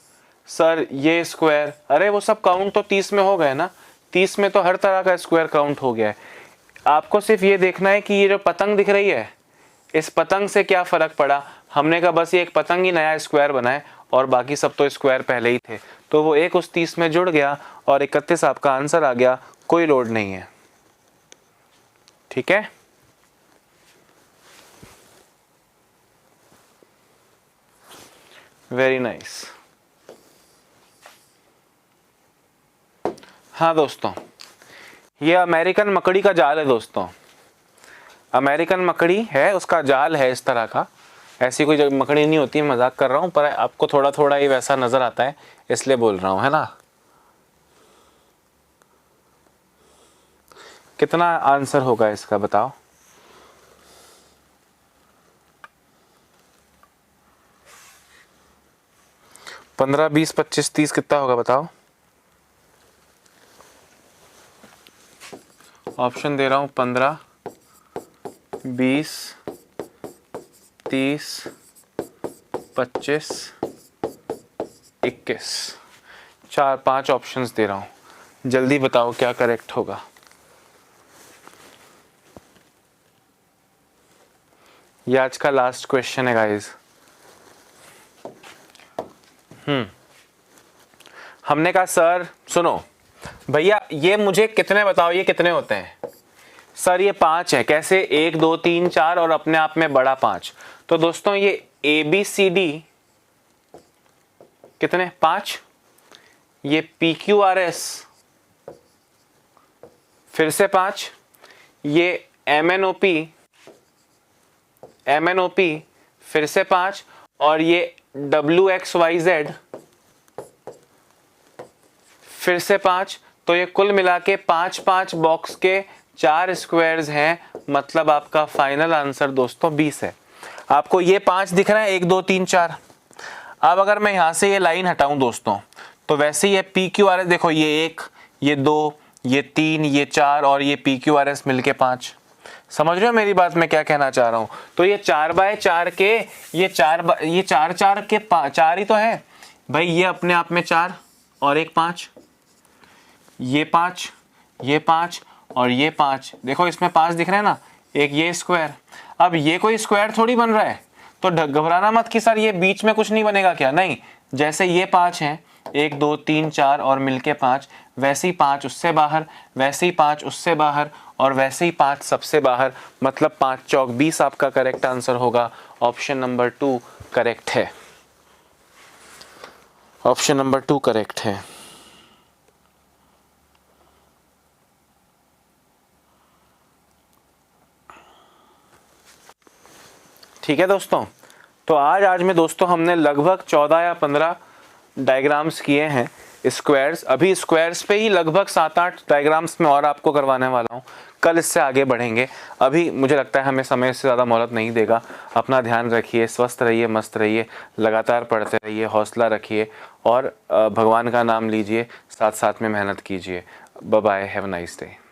सर ये स्क्वायर, अरे वो सब काउंट तो 30 में हो गए ना। 30 में तो हर तरह का स्क्वायर काउंट हो गया है। आपको सिर्फ ये देखना है कि ये जो पतंग दिख रही है, इस पतंग से क्या फर्क पड़ा। हमने कहा बस ये एक पतंग ही नया स्क्वायर बनाए और बाकी सब तो स्क्वायर पहले ही थे, तो वो एक उस 30 में जुड़ गया और 31 आपका आंसर आ गया। कोई लोड नहीं है, ठीक है। Very nice. हाँ दोस्तों, ये अमेरिकन मकड़ी का जाल है दोस्तों। अमेरिकन मकड़ी है, उसका जाल है इस तरह का। ऐसी कोई मकड़ी नहीं होती, मजाक कर रहा हूँ, पर आपको थोड़ा थोड़ा ये वैसा नजर आता है इसलिए बोल रहा हूँ, है ना। कितना आंसर होगा इसका बताओ। पंद्रह, 20, 25, 30 कितना होगा बताओ। ऑप्शन दे रहा हूँ 15, 20, 30, 25, 21। 4-5 ऑप्शंस दे रहा हूँ, जल्दी बताओ क्या करेक्ट होगा। ये आज का लास्ट क्वेश्चन है गाइस। हमने कहा सर सुनो भैया, ये मुझे कितने बताओ, ये कितने होते हैं। सर ये 5 है। कैसे? 1, 2, 3, 4 और अपने आप में बड़ा 5। तो दोस्तों ये ABCD कितने? 5। ये PQRS फिर से 5। ये MNOP फिर से 5 और ये WXYZ फिर से 5। तो ये कुल मिला के 5-5 बॉक्स के 4 स्क्वायर्स हैं। मतलब आपका फाइनल आंसर दोस्तों 20 है। आपको ये 5 दिख रहा है, 1, 2, 3, 4। अब अगर मैं यहां से ये लाइन हटाऊं दोस्तों, तो वैसे ये PQRS देखो, ये 1, ये 2, ये 3, ये 4 और ये PQRS मिलके 5। समझ रहे हो मेरी बात, मैं क्या कहना चाह रहा हूं। तो ये 4x4 के ये 4 के 4 ही तो है भाई। ये अपने आप में 4 और एक 5, ये 5, ये 5 और ये 5। देखो इसमें 5 दिख रहे हैं ना, एक ये स्क्वायर। अब ये कोई स्क्वायर थोड़ी बन रहा है, तो घबराना मत कि सर ये बीच में कुछ नहीं बनेगा क्या। नहीं, जैसे ये 5 हैं, 1, 2, 3, 4 और मिलके 5, वैसे ही 5 उससे बाहर, वैसे ही 5 उससे बाहर और वैसे ही 5 सबसे बाहर। मतलब 5 चौक 20 आपका करेक्ट आंसर होगा। ऑप्शन नंबर 2 करेक्ट है। ऑप्शन नंबर 2 करेक्ट है। ठीक है दोस्तों, तो आज में दोस्तों हमने लगभग 14 या 15 डायग्राम्स किए हैं स्क्वायर्स। अभी स्क्वायर्स पे ही लगभग 7-8 डायग्राम्स में और आपको करवाने वाला हूँ। कल इससे आगे बढ़ेंगे। अभी मुझे लगता है हमें समय से ज़्यादा मोहलत नहीं देगा। अपना ध्यान रखिए, स्वस्थ रहिए, मस्त रहिए, लगातार पढ़ते रहिए, हौसला रखिए और भगवान का नाम लीजिए, साथ साथ में मेहनत कीजिए। Bye bye, have a nice day.